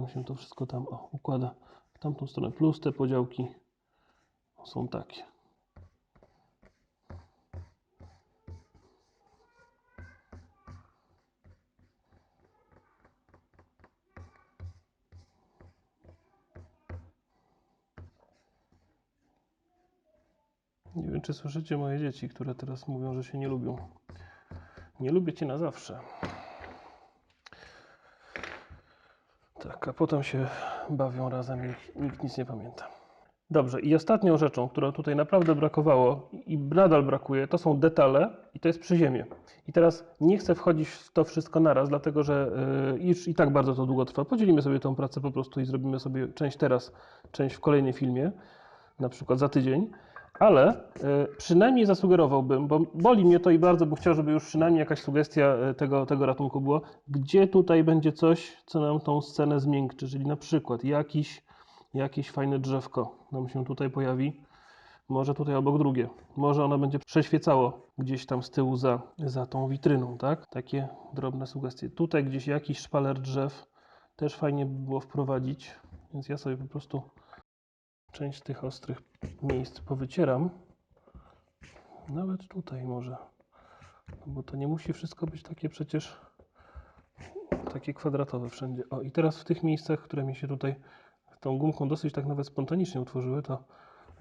się to wszystko tam układa w tamtą stronę. Plus te podziałki są takie. Nie wiem, czy słyszycie moje dzieci, które teraz mówią, że się nie lubią. Nie lubię cię na zawsze. Tak, a potem się bawią razem i nikt nic nie pamięta. Dobrze, i ostatnią rzeczą, która tutaj naprawdę brakowało i nadal brakuje, to są detale i to jest przyziemie. I teraz nie chcę wchodzić w to wszystko naraz, dlatego że już i tak bardzo to długo trwa. Podzielimy sobie tą pracę po prostu i zrobimy sobie część teraz, część w kolejnym filmie, na przykład za tydzień. Ale przynajmniej zasugerowałbym, bo boli mnie to i bardzo bym chciał, żeby już przynajmniej jakaś sugestia tego ratunku była, gdzie tutaj będzie coś, co nam tą scenę zmiękczy, czyli na przykład jakieś fajne drzewko nam się tutaj pojawi, może tutaj obok drugie, może ono będzie przeświecało gdzieś tam z tyłu za tą witryną, tak? Takie drobne sugestie. Tutaj gdzieś jakiś szpaler drzew też fajnie by było wprowadzić, więc ja sobie po prostu część tych ostrych miejsc powycieram. Nawet tutaj może, no bo to nie musi wszystko być takie przecież takie kwadratowe wszędzie. O i teraz w tych miejscach, które mi się tutaj tą gumką dosyć tak nawet spontanicznie utworzyły, to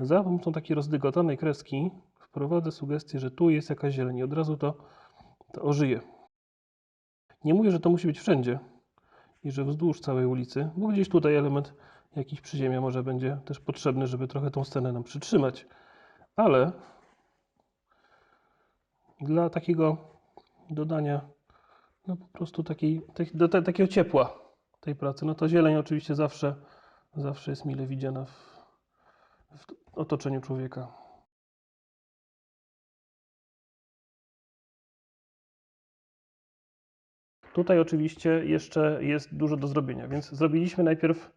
za pomocą takiej rozdygotanej kreski wprowadzę sugestię, że tu jest jakaś zieleń i od razu to ożyje. Nie mówię, że to musi być wszędzie i że wzdłuż całej ulicy, bo gdzieś tutaj element jakiś przyziemia może będzie też potrzebny, żeby trochę tą scenę nam przytrzymać, ale dla takiego dodania no po prostu takiego ciepła tej pracy. No to zieleń oczywiście zawsze jest mile widziana w otoczeniu człowieka. Tutaj oczywiście jeszcze jest dużo do zrobienia, więc zrobiliśmy najpierw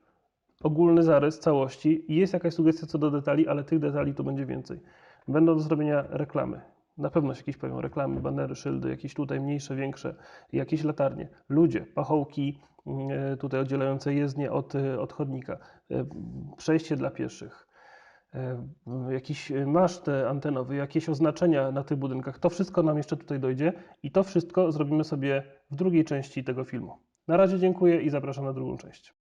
ogólny zarys całości i jest jakaś sugestia co do detali, ale tych detali tu będzie więcej. Będą do zrobienia reklamy. Na pewno się jakieś pojawią reklamy, banery, szyldy, jakieś tutaj mniejsze, większe, jakieś latarnie. Ludzie, pachołki tutaj oddzielające jezdnię od chodnika, przejście dla pieszych, jakiś maszt antenowy, jakieś oznaczenia na tych budynkach. To wszystko nam jeszcze tutaj dojdzie i to wszystko zrobimy sobie w drugiej części tego filmu. Na razie dziękuję i zapraszam na drugą część.